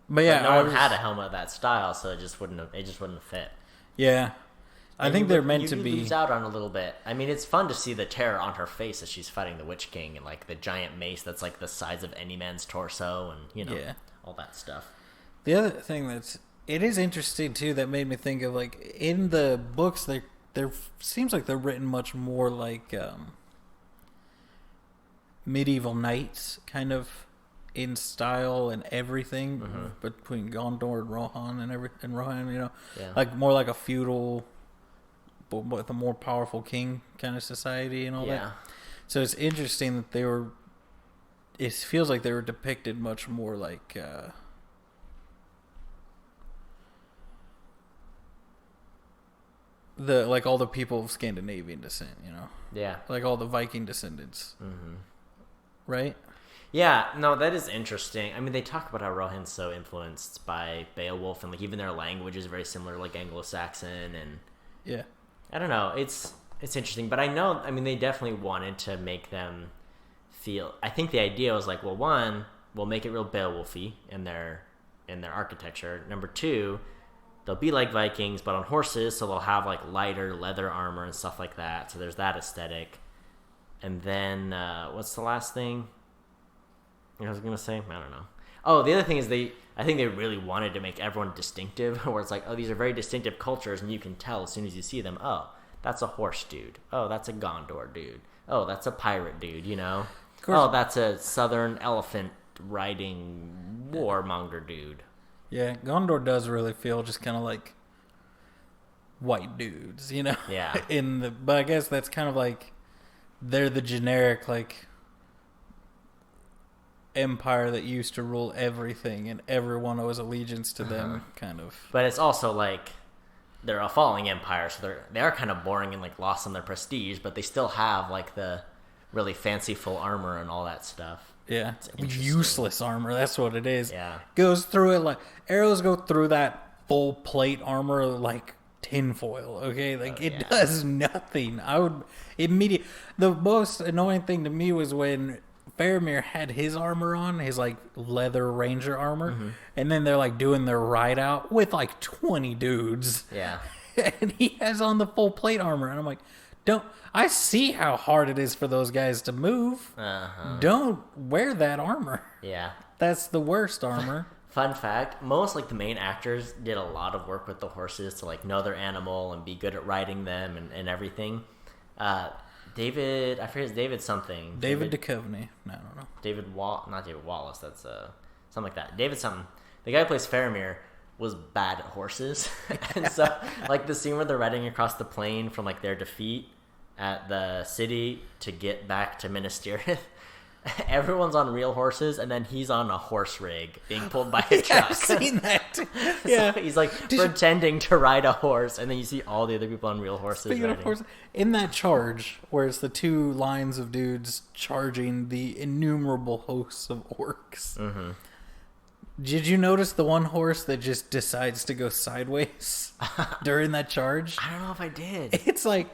But yeah, no one had a helmet of that style, so it just wouldn't have fit. Yeah. I think they're meant to be. You lose out on a little bit. I mean, it's fun to see the terror on her face as she's fighting the Witch King and like the giant mace that's like the size of any man's torso and all that stuff. The other thing it is interesting too that made me think of like in the books there seems like they're written much more like medieval knights kind of in style and everything between Gondor and Rohan and Rohan, you know, like more like a feudal but with a more powerful king kind of society and all that. So it's interesting that it feels like they were depicted much more like like all the people of Scandinavian descent, you know? Yeah. Like all the Viking descendants. Mm-hmm. Right? Yeah, no, that is interesting. I mean, they talk about how Rohan's so influenced by Beowulf, and like even their language is very similar, like Anglo-Saxon, and yeah, I don't know. It's interesting, but I mean, they definitely wanted to make them feel. I think the idea was like, well, one, we'll make it real Beowulfy in their architecture. Number two, they'll be like Vikings, but on horses, so they'll have like lighter leather armor and stuff like that. So there's that aesthetic. And then what's the last thing I was gonna say? I don't know. Oh, the other thing is I think they really wanted to make everyone distinctive, where it's like, oh, these are very distinctive cultures, and you can tell as soon as you see them. Oh, that's a horse dude. Oh, that's a Gondor dude. Oh, that's a pirate dude. You know. Oh, that's a southern elephant riding warmonger dude. Yeah, Gondor does really feel just kind of like white dudes, you know. Yeah. But I guess that's kind of like they're the generic like empire that used to rule everything and everyone owes allegiance to them, kind of. But it's also like they're a falling empire, so they are kind of boring and like lost on their prestige, but they still have like the really fanciful armor and all that stuff. Yeah, useless armor. That's what it is. Yeah, goes through it like arrows go through that full plate armor like tinfoil. Okay, like it does nothing. The most annoying thing to me was when Faramir had his armor on, his like leather ranger armor, and then they're like doing their ride out with like 20 dudes. Yeah, and he has on the full plate armor, and I'm like, I see how hard it is for those guys to move. Don't wear that armor. Yeah. That's the worst armor. Fun fact, most like the main actors did a lot of work with the horses to like know their animal and be good at riding them and everything. David, I forget his David something. David Duchovny. No, I don't know. Not David Wallace, that's something like that. David something. The guy who plays Faramir was bad at horses. And so like the scene where they're riding across the plain from like their defeat at the city to get back to Minas Tirith, everyone's on real horses, and then he's on a horse rig being pulled by a truck. I've seen that. Yeah, so he's like pretending to ride a horse, and then you see all the other people on real horses. Speaking of horses, in that charge, where it's the two lines of dudes charging the innumerable hosts of orcs. Mm-hmm. Did you notice the one horse that just decides to go sideways during that charge? I don't know if I did. It's like,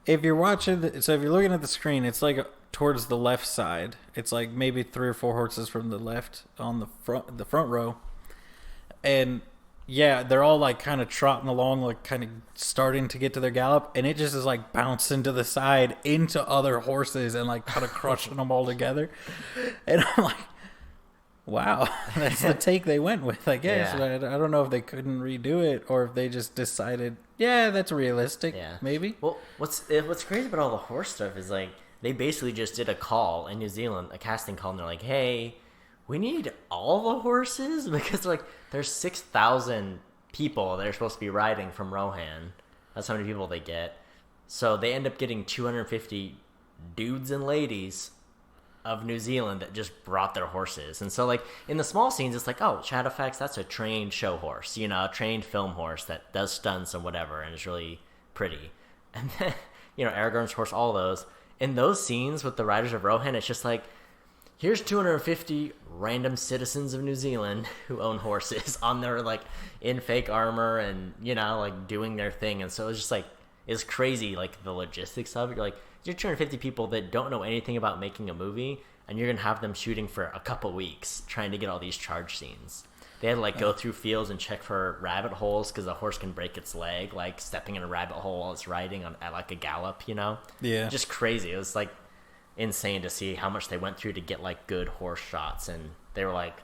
if you're watching, so if you're looking at the screen, it's like towards the left side. It's like maybe 3 or 4 horses from the left on the front row, and Yeah, they're all like kind of trotting along, like kind of starting to get to their gallop, and it just is like bouncing to the side into other horses and like kind of crushing them all together. And I'm like, wow, that's the take they went with, I guess. Yeah. I don't know if they couldn't redo it or if they just decided, yeah, that's realistic. Yeah. Maybe. Well, what's crazy about all the horse stuff is like they basically just did a call in New Zealand, a casting call, and they're like, "Hey, we need all the horses because like there's 6,000 people that are supposed to be riding from Rohan. That's how many people they get. So they end up getting 250 dudes and ladies of New Zealand that just brought their horses. And so like in the small scenes, it's like, oh, Shadowfax, that's a trained show horse, you know, a trained film horse that does stunts and whatever, and is really pretty. And then, you know, Aragorn's horse, all those. In those scenes with the riders of Rohan, it's just like, here's 250 random citizens of New Zealand who own horses on their, like, in fake armor and, you know, like, doing their thing. And so it's just, like, it's crazy, like, the logistics of it. You're like, you're 250 people that don't know anything about making a movie, and you're going to have them shooting for a couple weeks trying to get all these charge scenes. They had to, like, go through fields and check for rabbit holes because a horse can break its leg, like, stepping in a rabbit hole while it's riding at, like, a gallop, you know? Yeah. Just crazy. It was, like, insane to see how much they went through to get like good horse shots, and they were like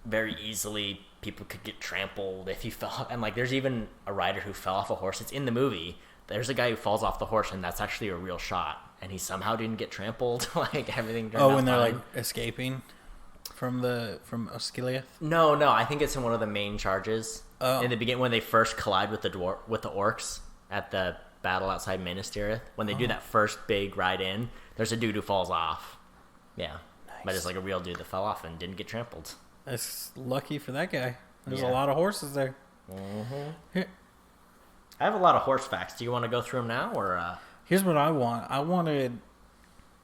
very easily people could get trampled if you fell, and like there's even a rider who fell off a horse. It's in the movie. There's a guy who falls off the horse, and that's actually a real shot, and he somehow didn't get trampled. Like everything turned out when they're fine. like escaping from Osgiliath? No, I think it's in one of the main charges in the beginning when they first collide with the orcs at the battle outside Minas Tirith. When they do that first big ride in, there's a dude who falls off. Yeah. Nice. But it's like a real dude that fell off and didn't get trampled. That's lucky for that guy. There's Yeah. a lot of horses there. Mm-hmm. I have a lot of horse facts. Do you want to go through them now, or? Here's what I want.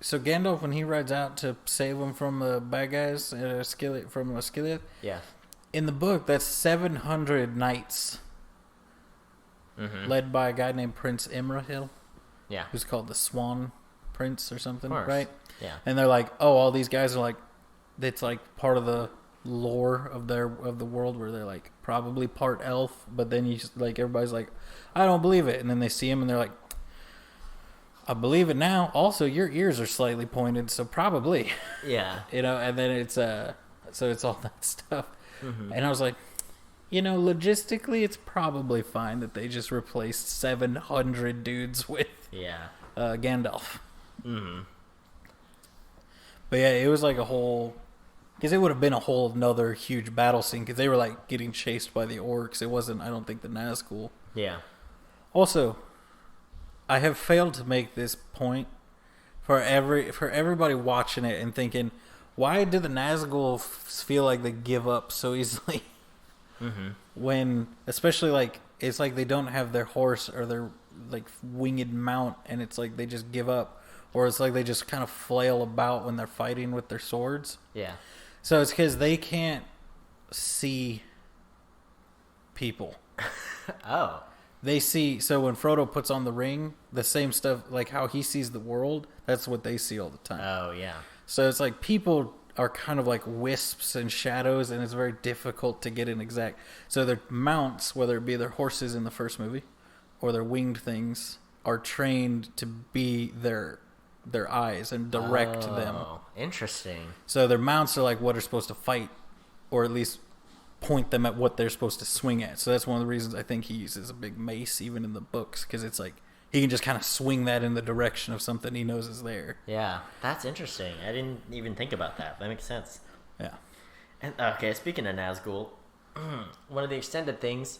So Gandalf, when he rides out to save them from the bad guys from Osgiliath, Yeah. in the book, that's 700 knights, led by a guy named Prince Imrahil, Yeah. who's called the Swan Prince or something, Of course. right? Yeah. And they're like, oh, all these guys are like, it's like part of the lore of the world where they're like probably part elf, but then you just, like everybody's like, I don't believe it, and then they see him and they're like, I believe it now. Also, your ears are slightly pointed, so probably, Yeah. you know. And then it's so it's all that stuff, and I was like, you know, logistically, it's probably fine that they just replaced 700 dudes with Yeah. Gandalf. Mm-hmm. But yeah, it was like a whole, because it would have been a whole another huge battle scene because they were like getting chased by the orcs. It wasn't, I don't think, the Nazgul. Yeah. Also, I have failed to make this point for everybody watching it and thinking, why do the Nazgul feel like they give up so easily? When, especially like, it's like they don't have their horse or their like winged mount, and it's like they just give up, or it's like they just kind of flail about when they're fighting with their swords. Yeah. So it's because they can't see people. Oh. They see, so when Frodo puts on the ring, the same stuff, like how he sees the world, that's what they see all the time. Oh, yeah. So it's like people are kind of like wisps and shadows, and it's very difficult to get an exact. So their mounts, whether it be their horses in the first movie or their winged things, are trained to be their eyes and direct them. Oh, interesting. So their mounts are like what are supposed to fight, or at least point them at what they're supposed to swing at. So that's one of the reasons I think he uses a big mace even in the books, because it's like he can just kind of swing that in the direction of something he knows is there. Yeah, that's interesting. I didn't even think about that. That makes sense. Yeah. And okay, speaking of Nazgul, one of the extended things,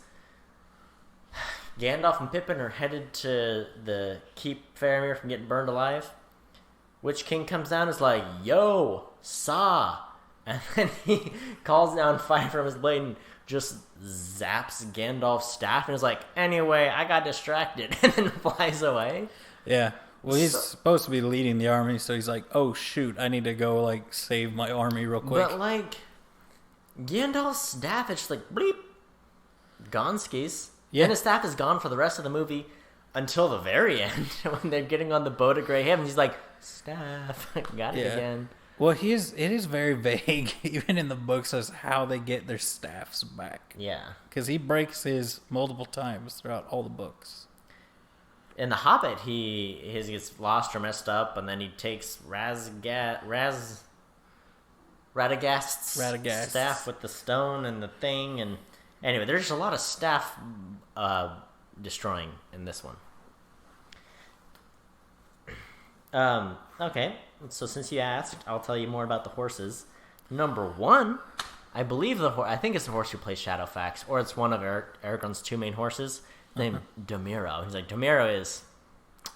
Gandalf and Pippin are headed to the keep Faramir from getting burned alive. Witch King comes down and is like, yo, Saw. And then he calls down fire from his blade and just zaps Gandalf's staff and is like, anyway, I got distracted, and then flies away. Yeah. Well, he's supposed to be leading the army, so he's like, oh, shoot, I need to go, like, save my army real quick. But, like, Gandalf's staff is just like, bleep, gone skis. Yeah. And his staff is gone for the rest of the movie until the very end when they're getting on the boat at Grey Heavens. He's like, staff, got it again. Well, it is very vague, even in the books, as how they get their staffs back. Yeah. Because he breaks his multiple times throughout all the books. In The Hobbit, his gets lost or messed up, and then he takes Radagast's staff with the stone and the thing, and anyway, there's a lot of staff destroying in this one. Okay, so since you asked, I'll tell you more about the horses. Number 1, I believe I think it's the horse who plays Shadowfax, or it's one of Aragorn's 2 main horses, named Domiro. He's like, Domiro is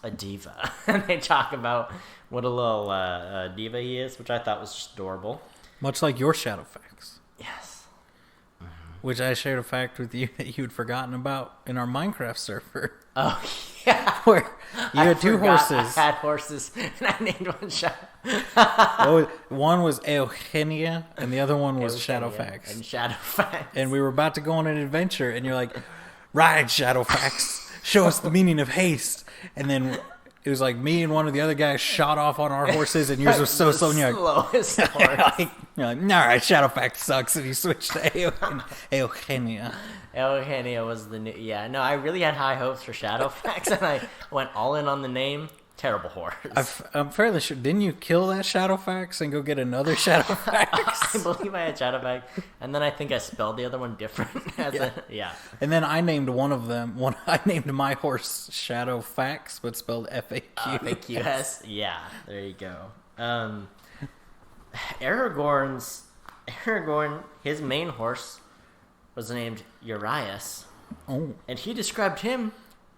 a diva. And they talk about what a little diva he is, which I thought was just adorable. Much like your Shadowfax. Yes. Mm-hmm. Which I shared a fact with you that you'd forgotten about in our Minecraft server. Oh, yeah. Where you had 2 horses. I had horses, and I named one Shadow. One was Eugenia, and the other one was Eugenia Shadowfax. And Shadowfax. And we were about to go on an adventure, and you're like, ride, Shadowfax. Show us the meaning of haste. And then it was like me and one of the other guys shot off on our horses, and yours was so slow. And you're like, slowest horse. you're like, all right, Shadowfax sucks. And you switched to Eugenia. Eugenia was the new... Yeah, no, I really had high hopes for Shadowfax, and I went all in on the name. Terrible horse. I'm fairly sure. Didn't you kill that Shadowfax and go get another Shadowfax? I believe I had Shadowfax, and then I think I spelled the other one different. Yeah. And then I named one of them. I named my horse Shadowfax, but spelled F-A-Q. F-A-Q-S? Yeah, there you go. Aragorn, his main horse was named Urias. Oh. And he described him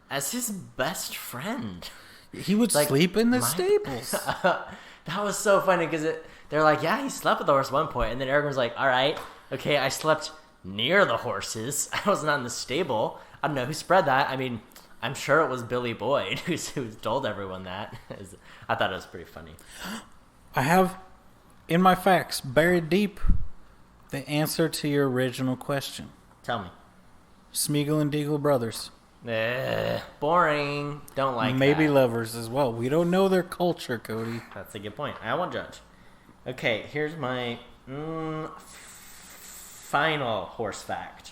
as his best friend. He would sleep in the stables. That was so funny because they're like, yeah, he slept with the horse at one point, and then Aragorn's like, all right, okay, I slept near the horses. I was not in the stable. I don't know who spread that. I mean, I'm sure it was Billy Boyd who told everyone that. I thought it was pretty funny. I have in my facts buried deep the answer to your original question. Tell me. Smeagol and Deagle brothers. Boring. Don't like Maybe that. lovers as well. We don't know their culture, Cody. That's a good point. I won't judge. Okay, here's my final horse fact.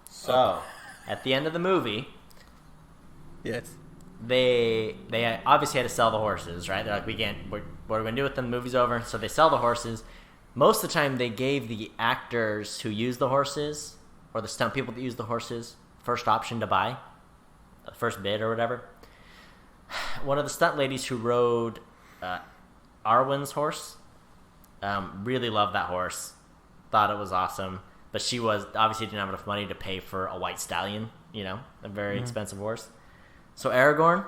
So, at the end of the movie, yes, they obviously had to sell the horses, right? They're like, what are we going to do with them? The movie's over. So they sell the horses. Most of the time, they gave the actors who use the horses, or the stunt people that use the horses, first option to buy, the first bid or whatever. One of the stunt ladies who rode Arwen's horse really loved that horse, thought it was awesome, but she obviously didn't have enough money to pay for a white stallion, a very expensive horse. So Aragorn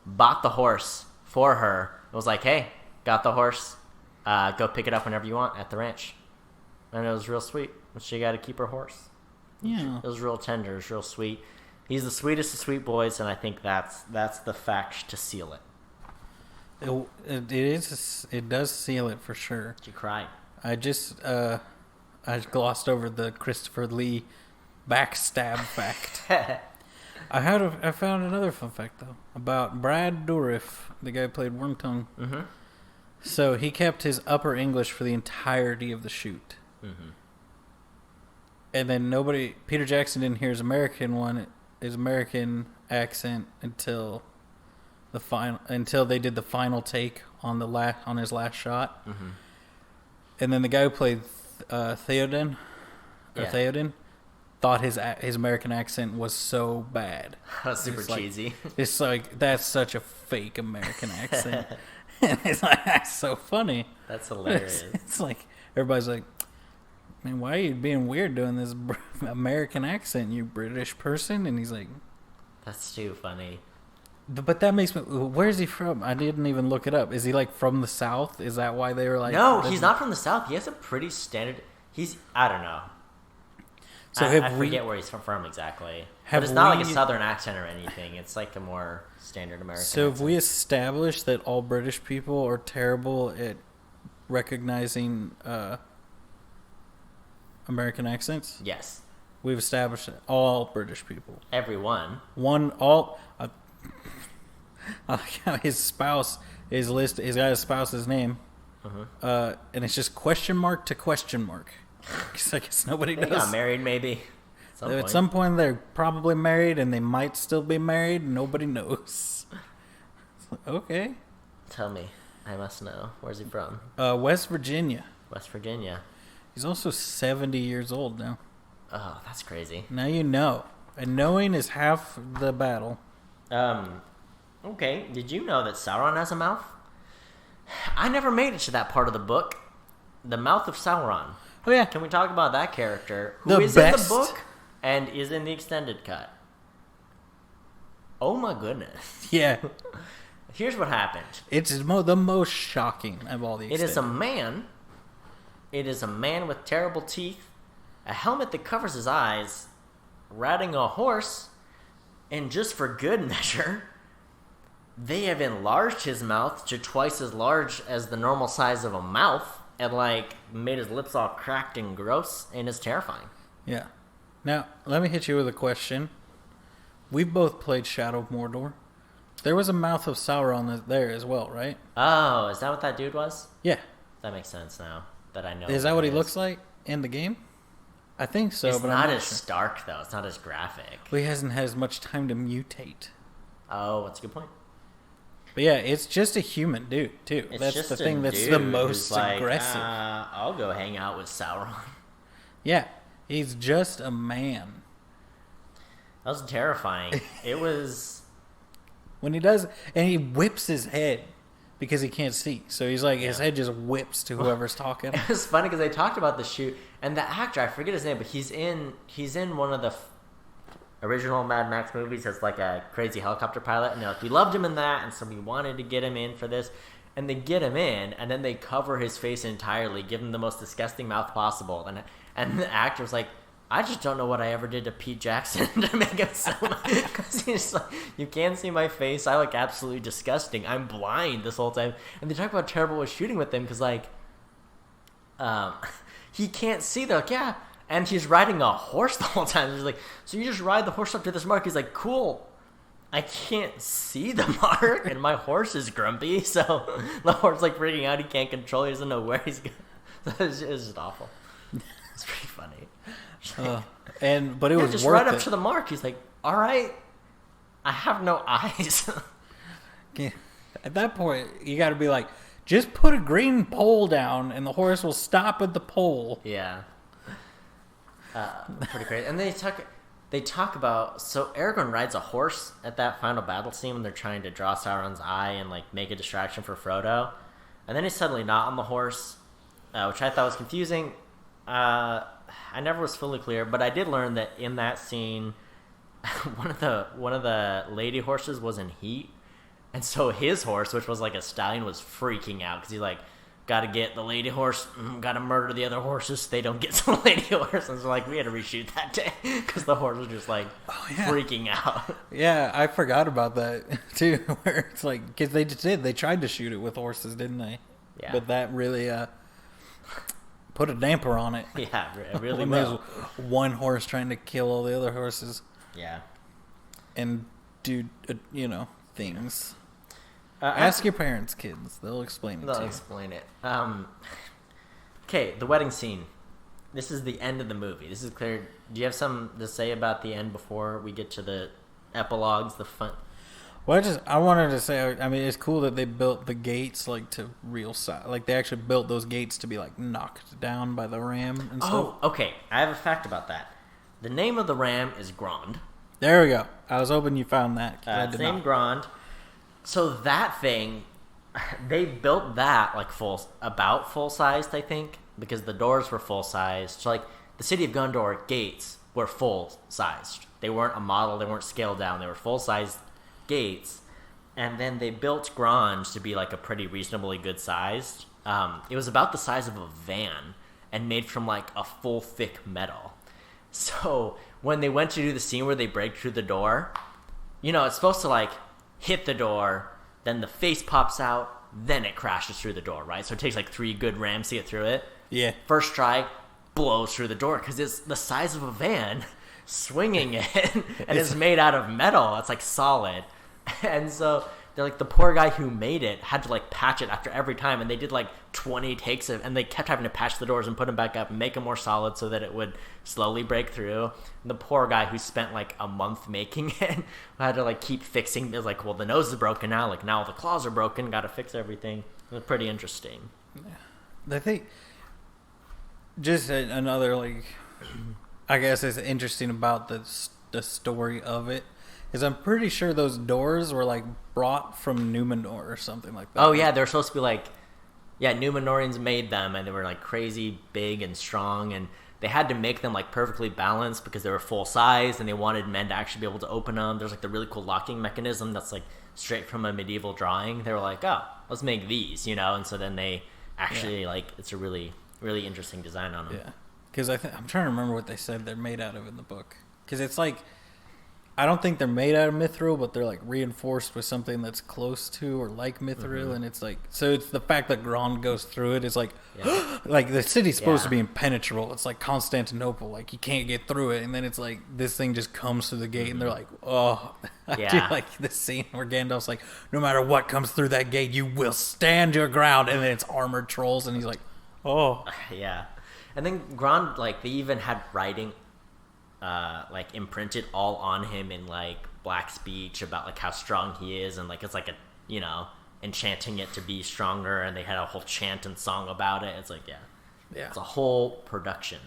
bought the horse for her. It was like, hey, got the horse, go pick it up whenever you want at the ranch. And it was real sweet. She got to keep her horse. Yeah. It was real tender. It was real sweet. He's the sweetest of sweet boys, and I think that's the fact to seal it. It does seal it for sure. Did you cry? I glossed over the Christopher Lee backstab fact. I found another fun fact though about Brad Dourif, the guy who played Wormtongue. Mm-hmm. So he kept his upper English for the entirety of the shoot. Mm-hmm. And then Peter Jackson didn't hear his American accent until they did the final take on his last shot. Mm-hmm. And then the guy who played Theoden thought his American accent was so bad. That's super cheesy. It's like, that's such a fake American accent. And it's like, that's so funny. That's hilarious. It's like, everybody's like, man, why are you being weird doing this American accent, you British person? And he's like... That's too funny. But that makes me... Where is he from? I didn't even look it up. Is he, like, from the South? Is that why they were like... No, he's not from the South. He has a pretty standard... I don't know. So I forget where he's from exactly. But it's not like a Southern accent or anything. It's like a more standard American accent. Have we established that all British people are terrible at recognizing... American accents? Yes. We've established that all British people. Everyone. His spouse is listed. He's got his spouse's name. And it's just question mark to question mark. Because I guess nobody knows. They got married, maybe. At some point, they're probably married, and they might still be married. Nobody knows. Okay. Tell me. I must know. Where's he from? West Virginia. West Virginia. He's also 70 years old now. Oh, that's crazy. Now you know. And knowing is half the battle. Okay. Did you know that Sauron has a mouth? I never made it to that part of the book. The mouth of Sauron. Oh, yeah. Can we talk about that character who is in the book and is in the extended cut? Oh, my goodness. Yeah. Here's what happened. It's the most shocking of all the extended. It is a man. It is a man with terrible teeth, a helmet that covers his eyes, riding a horse, and just for good measure, they have enlarged his mouth to twice as large as the normal size of a mouth, and made his lips all cracked and gross, and it's terrifying. Yeah. Now, let me hit you with a question. We've both played Shadow of Mordor. There was a mouth of Sauron there as well, right? Oh, is that what that dude was? Yeah. That makes sense now that I know. Is that what he looks like in the game? I think so, it's but not I'm not as sure. stark, though. It's not as graphic. Well, he hasn't had as much time to mutate. Oh, that's a good point. But yeah, it's just a human dude, too. That's the thing that's the most aggressive. I'll go hang out with Sauron. Yeah, he's just a man. That was terrifying. It was... When he does... And he whips his head because he can't see. So he's his head just whips to whoever's talking. It was funny because they talked about the shoot, and the actor, I forget his name, but he's in one of the original Mad Max movies as a crazy helicopter pilot, and we loved him in that, and so we wanted to get him in for this, and they get him in, and then they cover his face entirely, give him the most disgusting mouth possible, and the actor's like, I just don't know what I ever did to Pete Jackson to make him so because he's you can't see my face, I look absolutely disgusting, I'm blind this whole time, and they talk about how terrible was shooting with him because he can't see, they're yeah. And he's riding a horse the whole time. He's so you just ride the horse up to this mark? He's cool. I can't see the mark, and my horse is grumpy, so the horse freaking out. He can't control. He doesn't know where he's going. It's just awful. It's pretty funny. But it was just worth right up it. to the mark. He's all right, I have no eyes. At that point, you got to be just put a green pole down, and the horse will stop at the pole. Yeah. Pretty crazy. And they talk about, so Aragorn rides a horse at that final battle scene when they're trying to draw Sauron's eye and make a distraction for Frodo, and then he's suddenly not on the horse, which I thought was confusing. I never was fully clear, but I did learn that in that scene one of the lady horses was in heat, and so his horse, which was a stallion, was freaking out because he's gotta get the lady horse, gotta murder the other horses so they don't get to the lady horse. And so we had to reshoot that day because the horse was just freaking out. Yeah, I forgot about that too, where it's because they tried to shoot it with horses, didn't they? Yeah. But that really put a damper on it. Yeah, it really when will. there's one horse trying to kill all the other horses. Yeah. And do, things. Ask your parents, kids. They'll explain it to you. They'll explain it. Okay, the wedding scene. This is the end of the movie. This is clear. Do you have something to say about the end before we get to the epilogues, the fun? Well, I wanted to say, it's cool that they built the gates to real size. They actually built those gates to be knocked down by the ram and stuff. Oh, okay. I have a fact about that. The name of the ram is Grond. There we go. I was hoping you found that. Name Grond. So that thing, they built that about full sized, I think, because the doors were full sized. So the city of Gondor gates were full sized. They weren't a model. They weren't scaled down. They were full sized gates. And then they built Grond to be a pretty reasonably good sized. It was about the size of a van and made from a full thick metal. So when they went to do the scene where they break through the door, it's supposed to hit the door, then the face pops out, then it crashes through the door, right? So it takes 3 good rams to get through it. Yeah. First try, blows through the door because it's the size of a van swinging it, and it's made out of metal. It's solid. And so they're like the poor guy who made it had to like patch it after every time, and they did like 20 takes of, and they kept having to patch the doors and put them back up and make them more solid so that it would slowly break through. And the poor guy who spent like a month making it had to like keep fixing. It was like, well, the nose is broken now. Like now the claws are broken. Got to fix everything. It was pretty interesting. I think just another like, I guess is interesting about the story of it. Because I'm pretty sure those doors were like brought from Numenor or something like that. Oh yeah, they're supposed to be like, yeah, Numenorians made them, and they were like crazy big and strong, and they had to make them like perfectly balanced because they were full size, and they wanted men to actually be able to open them. There's like the really cool locking mechanism that's like straight from a medieval drawing. They were like, oh, let's make these, and so then they actually like, it's a really, really interesting design on them. Yeah, because I'm trying to remember what they said they're made out of in the book. Because it's like, I don't think they're made out of mithril, but they're like reinforced with something that's close to or like mithril, and it's like, so it's the fact that Grond goes through it is like, like the city's supposed to be impenetrable. It's like Constantinople, like you can't get through it, and then it's like this thing just comes through the gate, and they're like, oh, I do like the scene where Gandalf's like, no matter what comes through that gate, you will stand your ground, and then it's armored trolls, and he's like, oh, yeah, and then Grond, like they even had writing. Like imprinted all on him in like black speech about like how strong he is, and like it's like a enchanting it to be stronger, and they had a whole chant and song about it. It's like it's a whole production.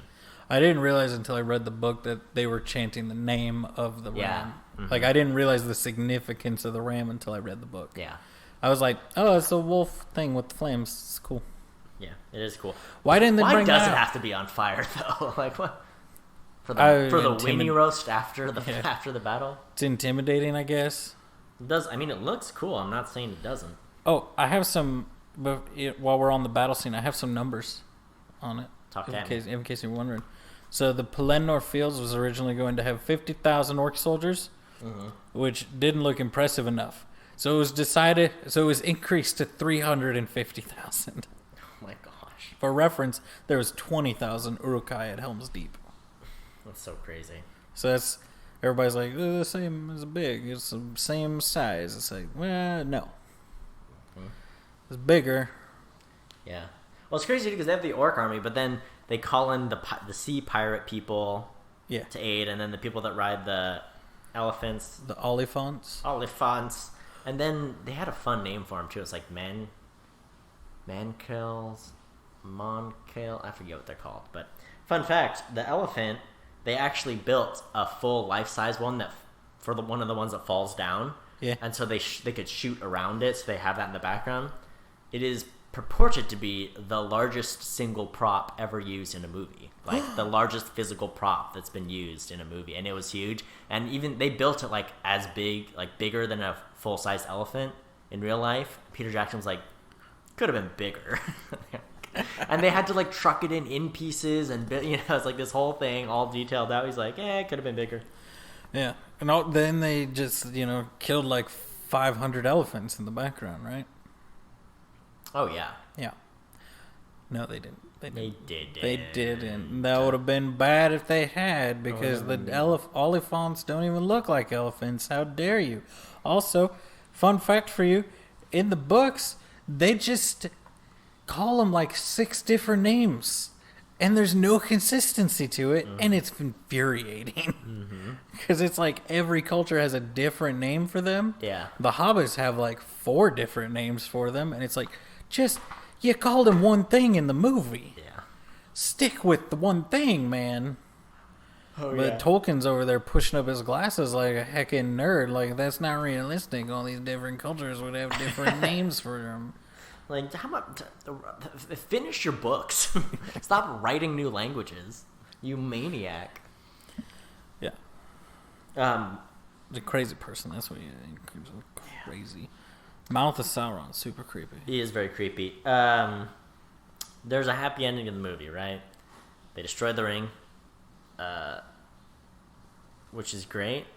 I didn't realize until I read the book that they were chanting the name of the ram. Like I didn't realize the significance of the ram until I read the book. I was like, oh, it's a wolf thing with the flames. It's cool. Yeah, it is cool. Why didn't they bring that? Why does it have to be on fire though? Like what? For the weenie roast after the battle? It's intimidating, I guess. It does. I mean, it looks cool. I'm not saying it doesn't. Oh, I have some, but while we're on the battle scene, I have some numbers on it. In case you're wondering. So the Pelennor Fields was originally going to have 50,000 orc soldiers, which didn't look impressive enough. So it was increased to 350,000. Oh my gosh. For reference, there was 20,000 Uruk-hai at Helm's Deep. That's so crazy. So everybody's like, the same as big. It's the same size. It's like, well, no. It's bigger. Yeah. Well, it's crazy because they have the orc army, but then they call in the sea pirate people to aid, and then the people that ride the elephants. The Oliphants. And then they had a fun name for them, too. It's like Mankills, Monkill. I forget what they're called. But fun fact, the elephant... They actually built a full life-size one one of the ones that falls down. Yeah. And so they could shoot around it, so they have that in the background. It is purported to be the largest single prop ever used in a movie. Like, the largest physical prop that's been used in a movie. And it was huge. And even, they built it, like, as big, like, bigger than a full-size elephant in real life. Peter Jackson was like, could have been bigger. And they had to like truck it in pieces, and it's like this whole thing all detailed out. He's like, it could have been bigger. Yeah, and then they just killed like 500 elephants in the background, right? Oh yeah. Yeah. No, they didn't. They did. They didn't. That would have been bad if they had, because the Oliphants don't even look like elephants. How dare you? Also, fun fact for you: in the books, they just call them like 6 different names, and there's no consistency to it, and it's infuriating because it's like every culture has a different name for them. The hobbits have like 4 different names for them, and it's like, just you called them one thing in the movie, stick with the one thing, man. But Tolkien's over there pushing up his glasses like a heckin' nerd. Like, that's not realistic. All these different cultures would have different names for them. Like, how about finish your books? Stop writing new languages, you maniac. Yeah. The crazy person. That's what you think. Crazy. Mouth of Sauron, super creepy. He is very creepy. There's a happy ending in the movie, right? They destroy the ring, which is great.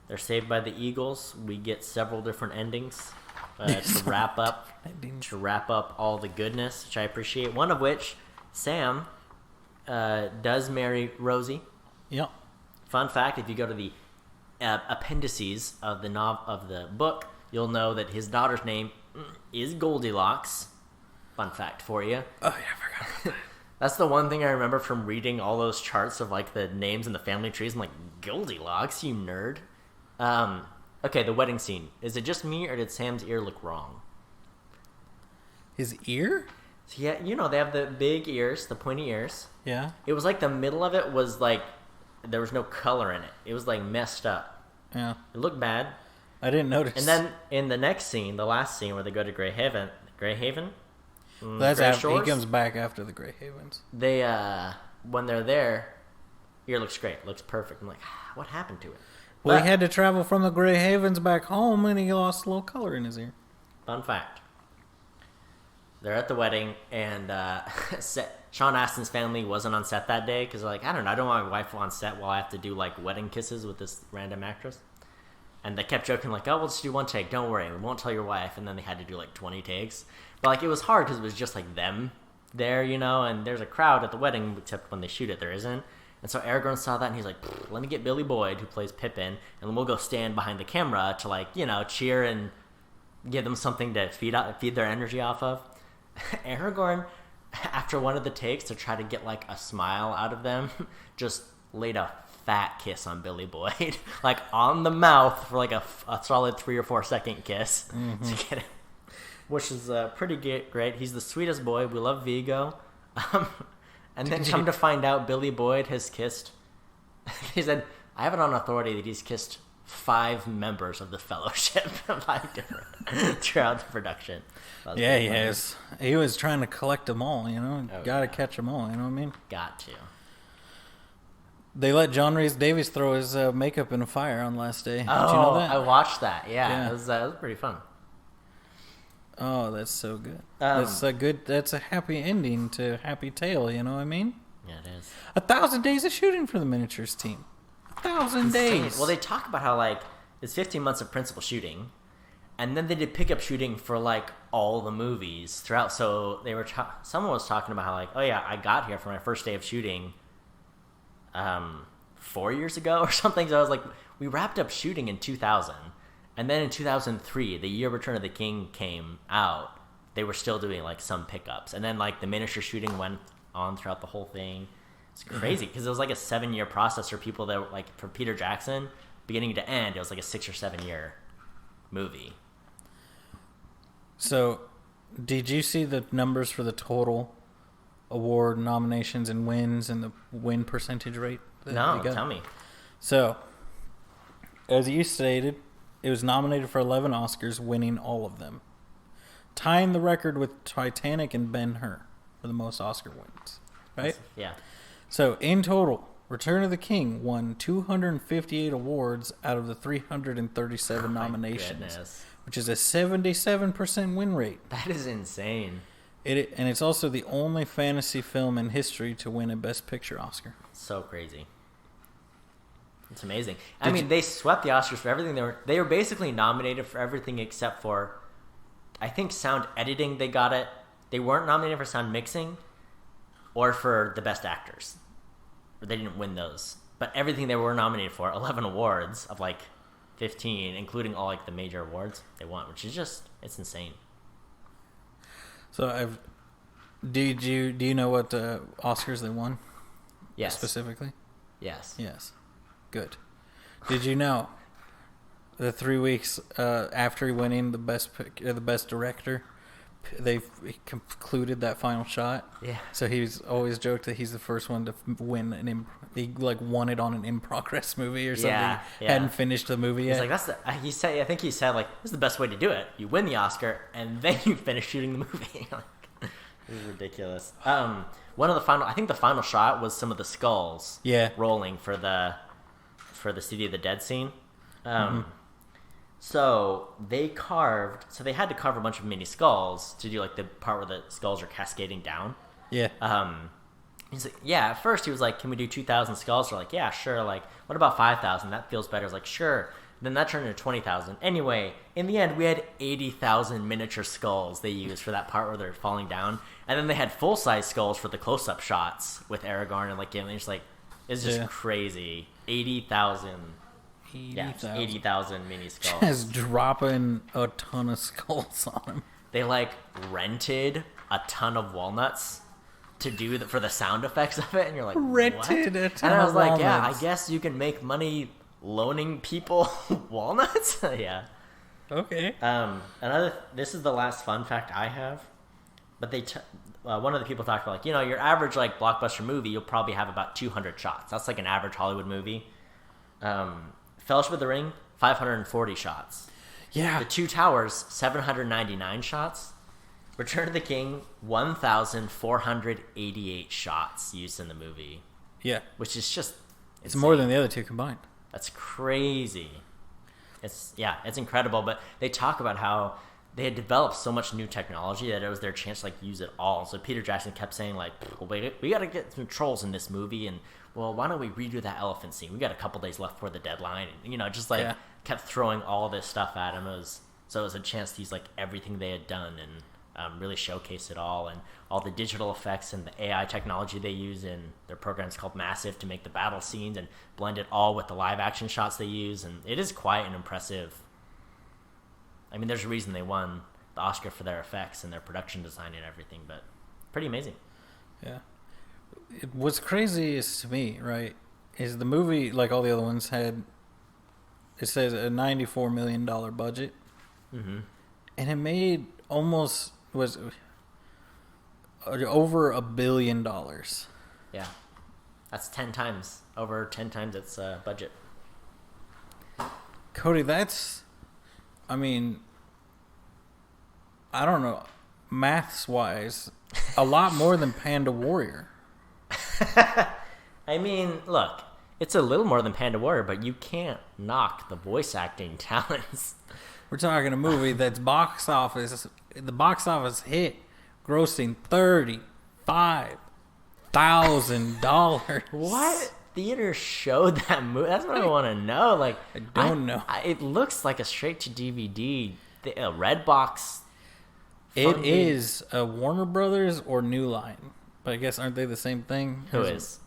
They're saved by the eagles. We get several different endings. To wrap up all the goodness, which I appreciate. One of which, Sam does marry Rosie. Yep. Fun fact: if you go to the appendices of the book, you'll know that his daughter's name is Goldilocks. Fun fact for you. Oh, yeah, I forgot about that. That's the one thing I remember from reading all those charts of, like, the names in the family trees. I'm like, Goldilocks, you nerd. Okay, the wedding scene. Is it just me, or did Sam's ear look wrong? His ear? Yeah, you know, they have the big ears, the pointy ears. Yeah. It was like the middle of it was like, there was no color in it. It was like messed up. Yeah. It looked bad. I didn't notice. And then in the next scene, the last scene where they go to Grey Haven? That's Grey after, he Shores? comes back after the Grey Havens. They, when they're there, ear looks great. Looks perfect. I'm like, what happened to it? Well, But, he had to travel from the Grey Havens back home, and he lost a little color in his ear. fun fact. They're at the wedding, and Sean Astin's family wasn't on set that day because they're like, I don't know, I don't want my wife on set while I have to do, like, wedding kisses with this random actress. And they kept joking, like, oh, we'll just do one take. Don't worry. We won't tell your wife. And then they had to do, like, 20 takes. But, like, it was hard because it was just, like, them there, you know, and there's a crowd at the wedding, except when they shoot it, there isn't. And so Aragorn saw that, and he's like, let me get Billy Boyd, who plays Pippin, and we'll go stand behind the camera to, like, you know, cheer and give them something to feed their energy off of. Aragorn, after one of the takes to try to get, like, a smile out of them, just laid a fat kiss on Billy Boyd, like, on the mouth for, like, a solid 3 or 4 second kiss to get it, which is pretty great. He's the sweetest boy. We love Vigo. And then come to find out Billy Boyd has kissed, he said, I have it on authority that he's kissed 5 members of the Fellowship, 5 different, throughout the production. Yeah, he has. He was trying to collect them all, you know? Oh, Gotta yeah. catch them all, you know what I mean? Got to. They let John Rhys Davies throw his makeup in a fire on the last day. Did Oh, you know that? I watched that. Yeah, Yeah. it was pretty fun. Oh, that's so good. That's a happy ending to a happy tale, you know what I mean? Yeah, it is. 1,000 days of shooting for the miniatures team. 1,000 Insane. days. Well, they talk about how, like, it's 15 months of principal shooting, and then they did pickup shooting for, like, all the movies throughout. So they were someone was talking about how, like, oh yeah, I got here for my first day of shooting 4 years ago or something. So I was like, we wrapped up shooting in 2000, and then in 2003, the year Return of the King came out, they were still doing, like, some pickups, and then, like, the miniature shooting went on throughout the whole thing. It's crazy because it was like a 7-year process for people that were, like, for Peter Jackson, beginning to end, it was like a 6 or 7 year movie. So, did you see the numbers for the total award nominations and wins and the win percentage rate? No, tell me. So, as you stated, it was nominated for 11 Oscars, winning all of them, tying the record with Titanic and Ben-Hur for the most Oscar wins. Right? Yeah. So, in total, Return of the King won 258 awards out of the 337 nominations, Goodness. which is a 77% win rate. That is insane. And it's also the only fantasy film in history to win a Best Picture Oscar. So crazy. It's amazing. I mean, they swept the Oscars for everything. They were basically nominated for everything except for, I think, sound editing. They got it. They weren't nominated for sound mixing or for the best actors. They didn't win those. But everything they were nominated for, 11 awards of, like, 15, including all, like, the major awards they won, which is just, it's insane. So, do you know what Oscars they won? Yes. Specifically? Yes. Yes. Good. Did you know the 3 weeks after winning the best director, they concluded that final shot? Yeah. So he's always joked that he's the first one to win he like won it on an in progress movie or something. Yeah. Hadn't finished the movie yet. He's like, I think he said, like, this is the best way to do it. You win the Oscar, and then you finish shooting the movie. Like, this is ridiculous. I think the final shot was some of the skulls rolling for the City of the Dead scene. So they had to carve a bunch of mini skulls to do, like, the part where the skulls are cascading down. Yeah. He's like, yeah, at first he was like, can we do 2,000 skulls? We're like, yeah, sure. Like, what about 5,000? That feels better. I was like, sure. Then that turned into 20,000. Anyway, in the end, we had 80,000 miniature skulls they used for that part where they're falling down. And then they had full-size skulls for the close-up shots with Aragorn and, like, Gimli. It's like, it's just crazy. 80,000. Yeah, 80,000 mini skulls. Just dropping a ton of skulls on him. They like rented a ton of walnuts to do for the sound effects of it, and you're like, rented what? a ton And I was of like, walnuts. yeah, I guess you can make money loaning people walnuts. Yeah. Okay. This is the last fun fact I have, but one of the people talked about, like, your average like blockbuster movie, you'll probably have about 200 shots. That's like an average Hollywood movie. Fellowship of the Ring, 540 shots. Yeah. The Two Towers, 799 shots. Return of the King, 1,488 shots used in the movie. Yeah. Which is just It's more than the other two combined. That's crazy. It's incredible. But they talk about how they had developed so much new technology that it was their chance to like use it all. So Peter Jackson kept saying like, well, wait, we got to get some trolls in this movie, and well, why don't we redo that elephant scene? We got a couple days left before the deadline, and just like kept throwing all this stuff at him. It was a chance to use like everything they had done and really showcase it all, and all the digital effects and the AI technology they use in their programs called Massive to make the battle scenes and blend it all with the live action shots they use. And it is quite an impressive. I mean, there's a reason they won the Oscar for their effects and their production design and everything, but pretty amazing. Yeah. What's craziest to me, right, is the movie, like all the other ones, it says a $94 million budget. Mm-hmm. And it made was over $1 billion. Yeah. That's over 10 times its budget. Cody, I don't know, maths-wise, a lot more than Panda Warrior. I mean, look, it's a little more than Panda Warrior, but you can't knock the voice acting talents. We're talking a movie that's the box office hit, grossing $35,000. What theater showed that movie? That's what I want to know. Like, I don't know. It looks like a straight to DVD, Redbox. It is a Warner Brothers or New Line, but I guess aren't they the same thing? Who is?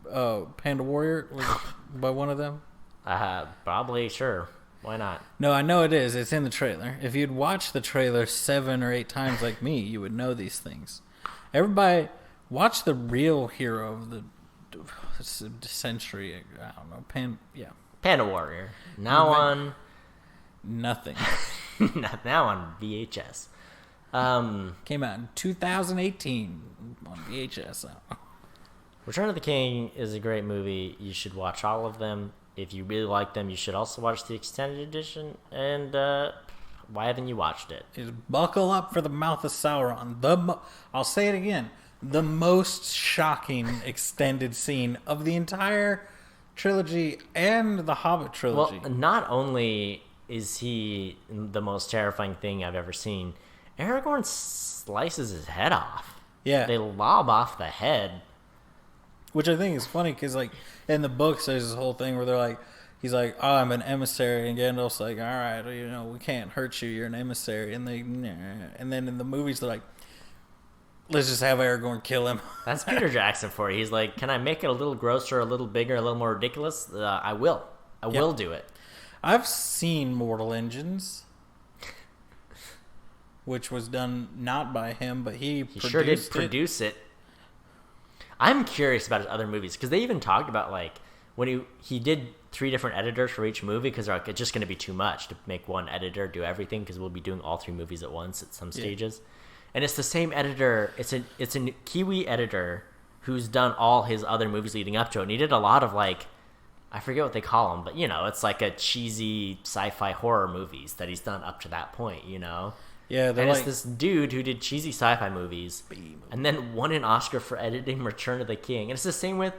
Panda Warrior was by one of them. Probably, sure. Why not? No, I know it is. It's in the trailer. If you'd watched the trailer 7 or 8 times like me, you would know these things. Everybody, watch the real hero of the century. I don't know. Panda Warrior. Now on nothing. Now on VHS. Came out in 2018 on VHS. Return of the King is a great movie. You should watch all of them. If you really like them, you should also watch the extended edition. And why haven't you watched it? Is buckle up for the Mouth of Sauron. I'll say it again. The most shocking extended scene of the entire trilogy and the Hobbit trilogy. Well, not only is he the most terrifying thing I've ever seen, Aragorn slices his head off. Yeah. They lob off the head. Which I think is funny because, like, in the books, there's this whole thing where they're like, he's like, oh, I'm an emissary. And Gandalf's like, all right, we can't hurt you. You're an emissary. And and then in the movies, they're like, let's just have Aragorn kill him. That's Peter Jackson for you. He's like, can I make it a little grosser, a little bigger, a little more ridiculous? I will. I will do it. I've seen Mortal Engines, which was done not by him, but he sure did produce it. I'm curious about his other movies because they even talked about like when he did 3 different editors for each movie because they're like, it's just going to be too much to make one editor do everything because we'll be doing all 3 movies at once at some stages. And it's the same editor. It's a Kiwi editor who's done all his other movies leading up to it. And he did a lot of like, I forget what they call them, but it's like a cheesy sci-fi horror movies that he's done up to that point, Yeah, and it's this dude who did cheesy sci-fi movies and then won an Oscar for editing Return of the King. And it's the same with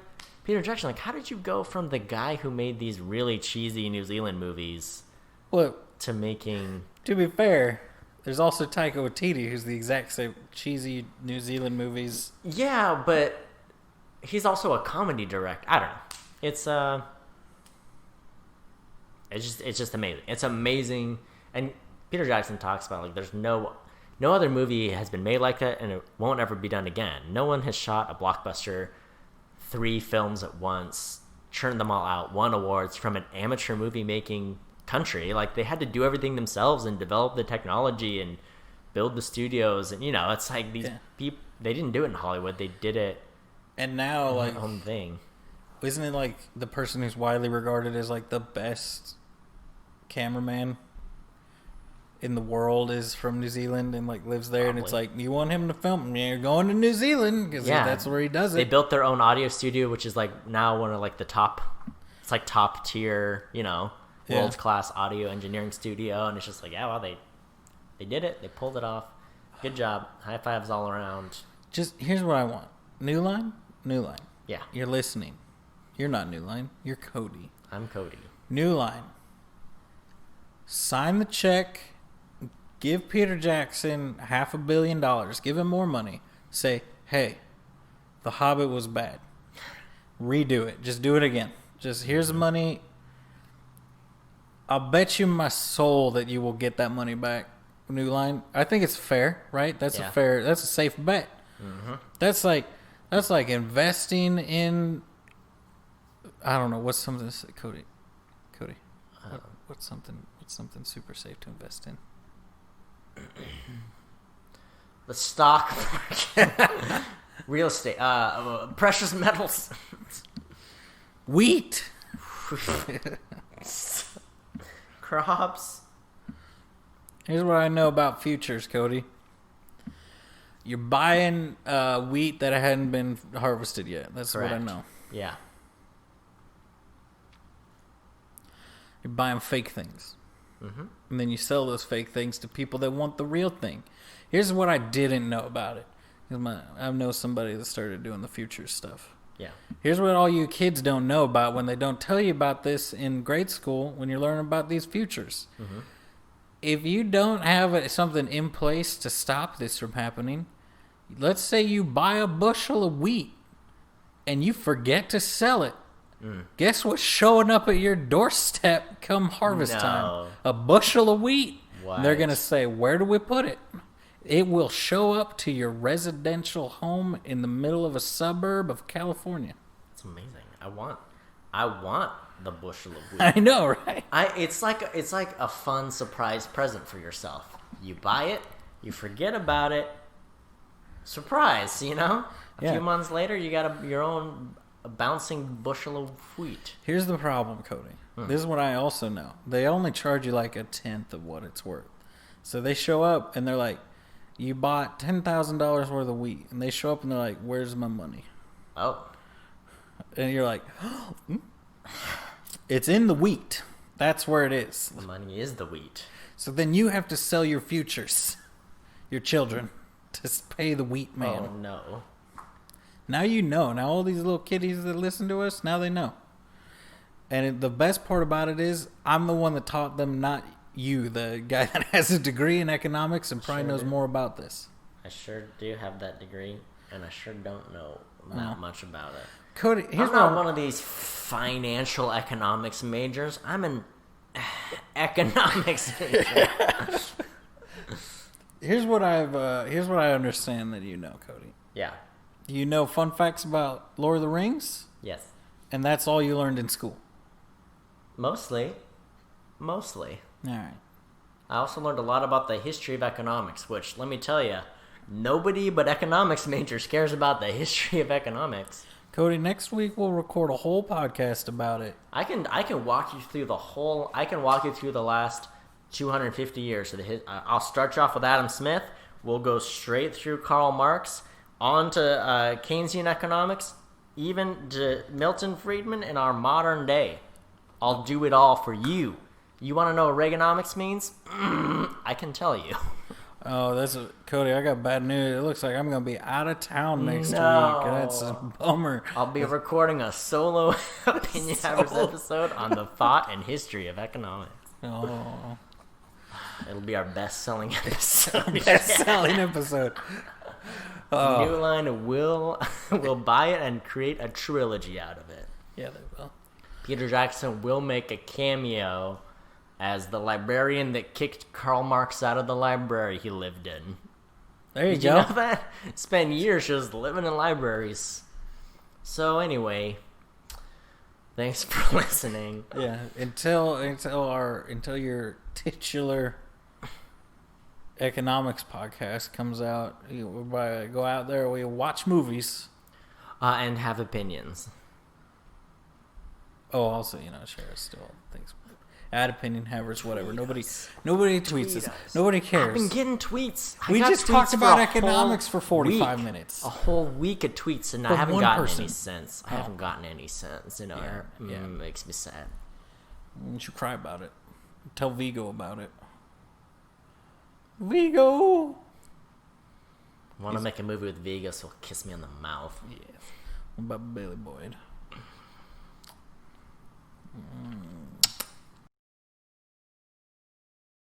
Peter Jackson. Like, how did you go from the guy who made these really cheesy New Zealand movies to making... To be fair, there's also Taika Waititi, who's the exact same cheesy New Zealand movies. Yeah, but he's also a comedy director. I don't know. It's just amazing. It's amazing. And Peter Jackson talks about like there's no other movie has been made like that, and it won't ever be done again. No one has shot a blockbuster 3 films at once churned them all out, won awards from an amateur movie making country. Like, they had to do everything themselves and develop the technology and build the studios. And, it's like these people, they didn't do it in Hollywood. They did it and now, like, own thing. Isn't it like the person who's widely regarded as like the best cameraman in the world is from New Zealand and like lives there? Probably. And it's like, you want him to film? You're going to New Zealand because that's where he does it. They built their own audio studio, which is like now one of like the top. It's like top tier, world class audio engineering studio, and it's just like, they did it. They pulled it off. Good job. High fives all around. Just here's what I want. New Line. Yeah, you're listening. You're not New Line. You're Cody. I'm Cody. New Line. Sign the check. Give Peter Jackson $500 million. Give him more money. Say, hey, The Hobbit was bad. Redo it. Just do it again. Just here's the money. I'll bet you my soul that you will get that money back. New Line. I think it's fair, right? That's a safe bet. Mm-hmm. That's like investing in. I don't know what's something. Cody. What's something super safe to invest in? The stock market, real estate, precious metals, wheat, crops. Here's what I know about futures, Cody. You're buying wheat that hadn't been harvested yet. That's correct. What I know. Yeah. You're buying fake things. Mm-hmm. And then you sell those fake things to people that want the real thing. Here's what I didn't know about it. I know somebody that started doing the futures stuff. Yeah. Here's what all you kids don't know about when they don't tell you about this in grade school when you're learning about these futures. Mm-hmm. If you don't have something in place to stop this from happening, let's say you buy a bushel of wheat and you forget to sell it. Guess what's showing up at your doorstep come harvest time? A bushel of wheat. What? They're going to say, where do we put it? It will show up to your residential home in the middle of a suburb of California. It's amazing. I want the bushel of wheat. I know, right? It's like a fun surprise present for yourself. You buy it, you forget about it. Surprise, A few months later, you got your own bouncing bushel of wheat. Here's the problem, Cody. This is what I also know. They only charge you like 1/10 of what it's worth. So they show up and they're like, you bought $10,000 worth of wheat. And they show up and they're like, where's my money? Oh. And you're like, it's in the wheat. That's where it is. The money is the wheat. So then you have to sell your futures, your children, to pay the wheat man. Oh, no. Now you know. Now all these little kiddies that listen to us, now they know. And the best part about it is I'm the one that taught them, not you, the guy that has a degree in economics and probably knows more about this. I sure do have that degree, and I sure don't know that much about it. Cody, I'm not one of these financial economics majors. I'm an economics major. Here's what I understand that you know, Cody. Yeah. You know fun facts about Lord of the Rings? Yes. And that's all you learned in school? Mostly. All right. I also learned a lot about the history of economics, which, let me tell you, nobody but economics majors cares about the history of economics. Cody, next week we'll record a whole podcast about it. I can walk you through the last 250 years. I'll start you off with Adam Smith. We'll go straight through Karl Marx, on to Keynesian economics, even to Milton Friedman in our modern day. I'll do it all for you. You want to know what Reaganomics means? I can tell you. Oh, Cody, I got bad news. It looks like I'm going to be out of town next week. That's a bummer. I'll be recording a solo Opinion Havers episode on the thought and history of economics. Oh. It'll be our best-selling episode. Best-selling episode. Oh. New Line will buy it and create a trilogy out of it. Yeah, they will. Peter Jackson will make a cameo as the librarian that kicked Karl Marx out of the library he lived in. There you go. Did you know that? Spent years just living in libraries. So anyway, Thanks for listening. Yeah, until your titular economics podcast comes out, we go out there, we watch movies, and have opinions. Oh, also, share us still things. Add opinion havers, whatever. Nobody tweets us. Nobody cares. I've been getting tweets. We just talked about economics for 45 minutes. A whole week of tweets, and I haven't gotten any sense. I haven't gotten any sense. It makes me sad. You should cry about it. Tell Vigo about it. Vigo! I want to make a movie with Vigo, so he'll kiss me on the mouth. Yeah. What about Billy Boyd?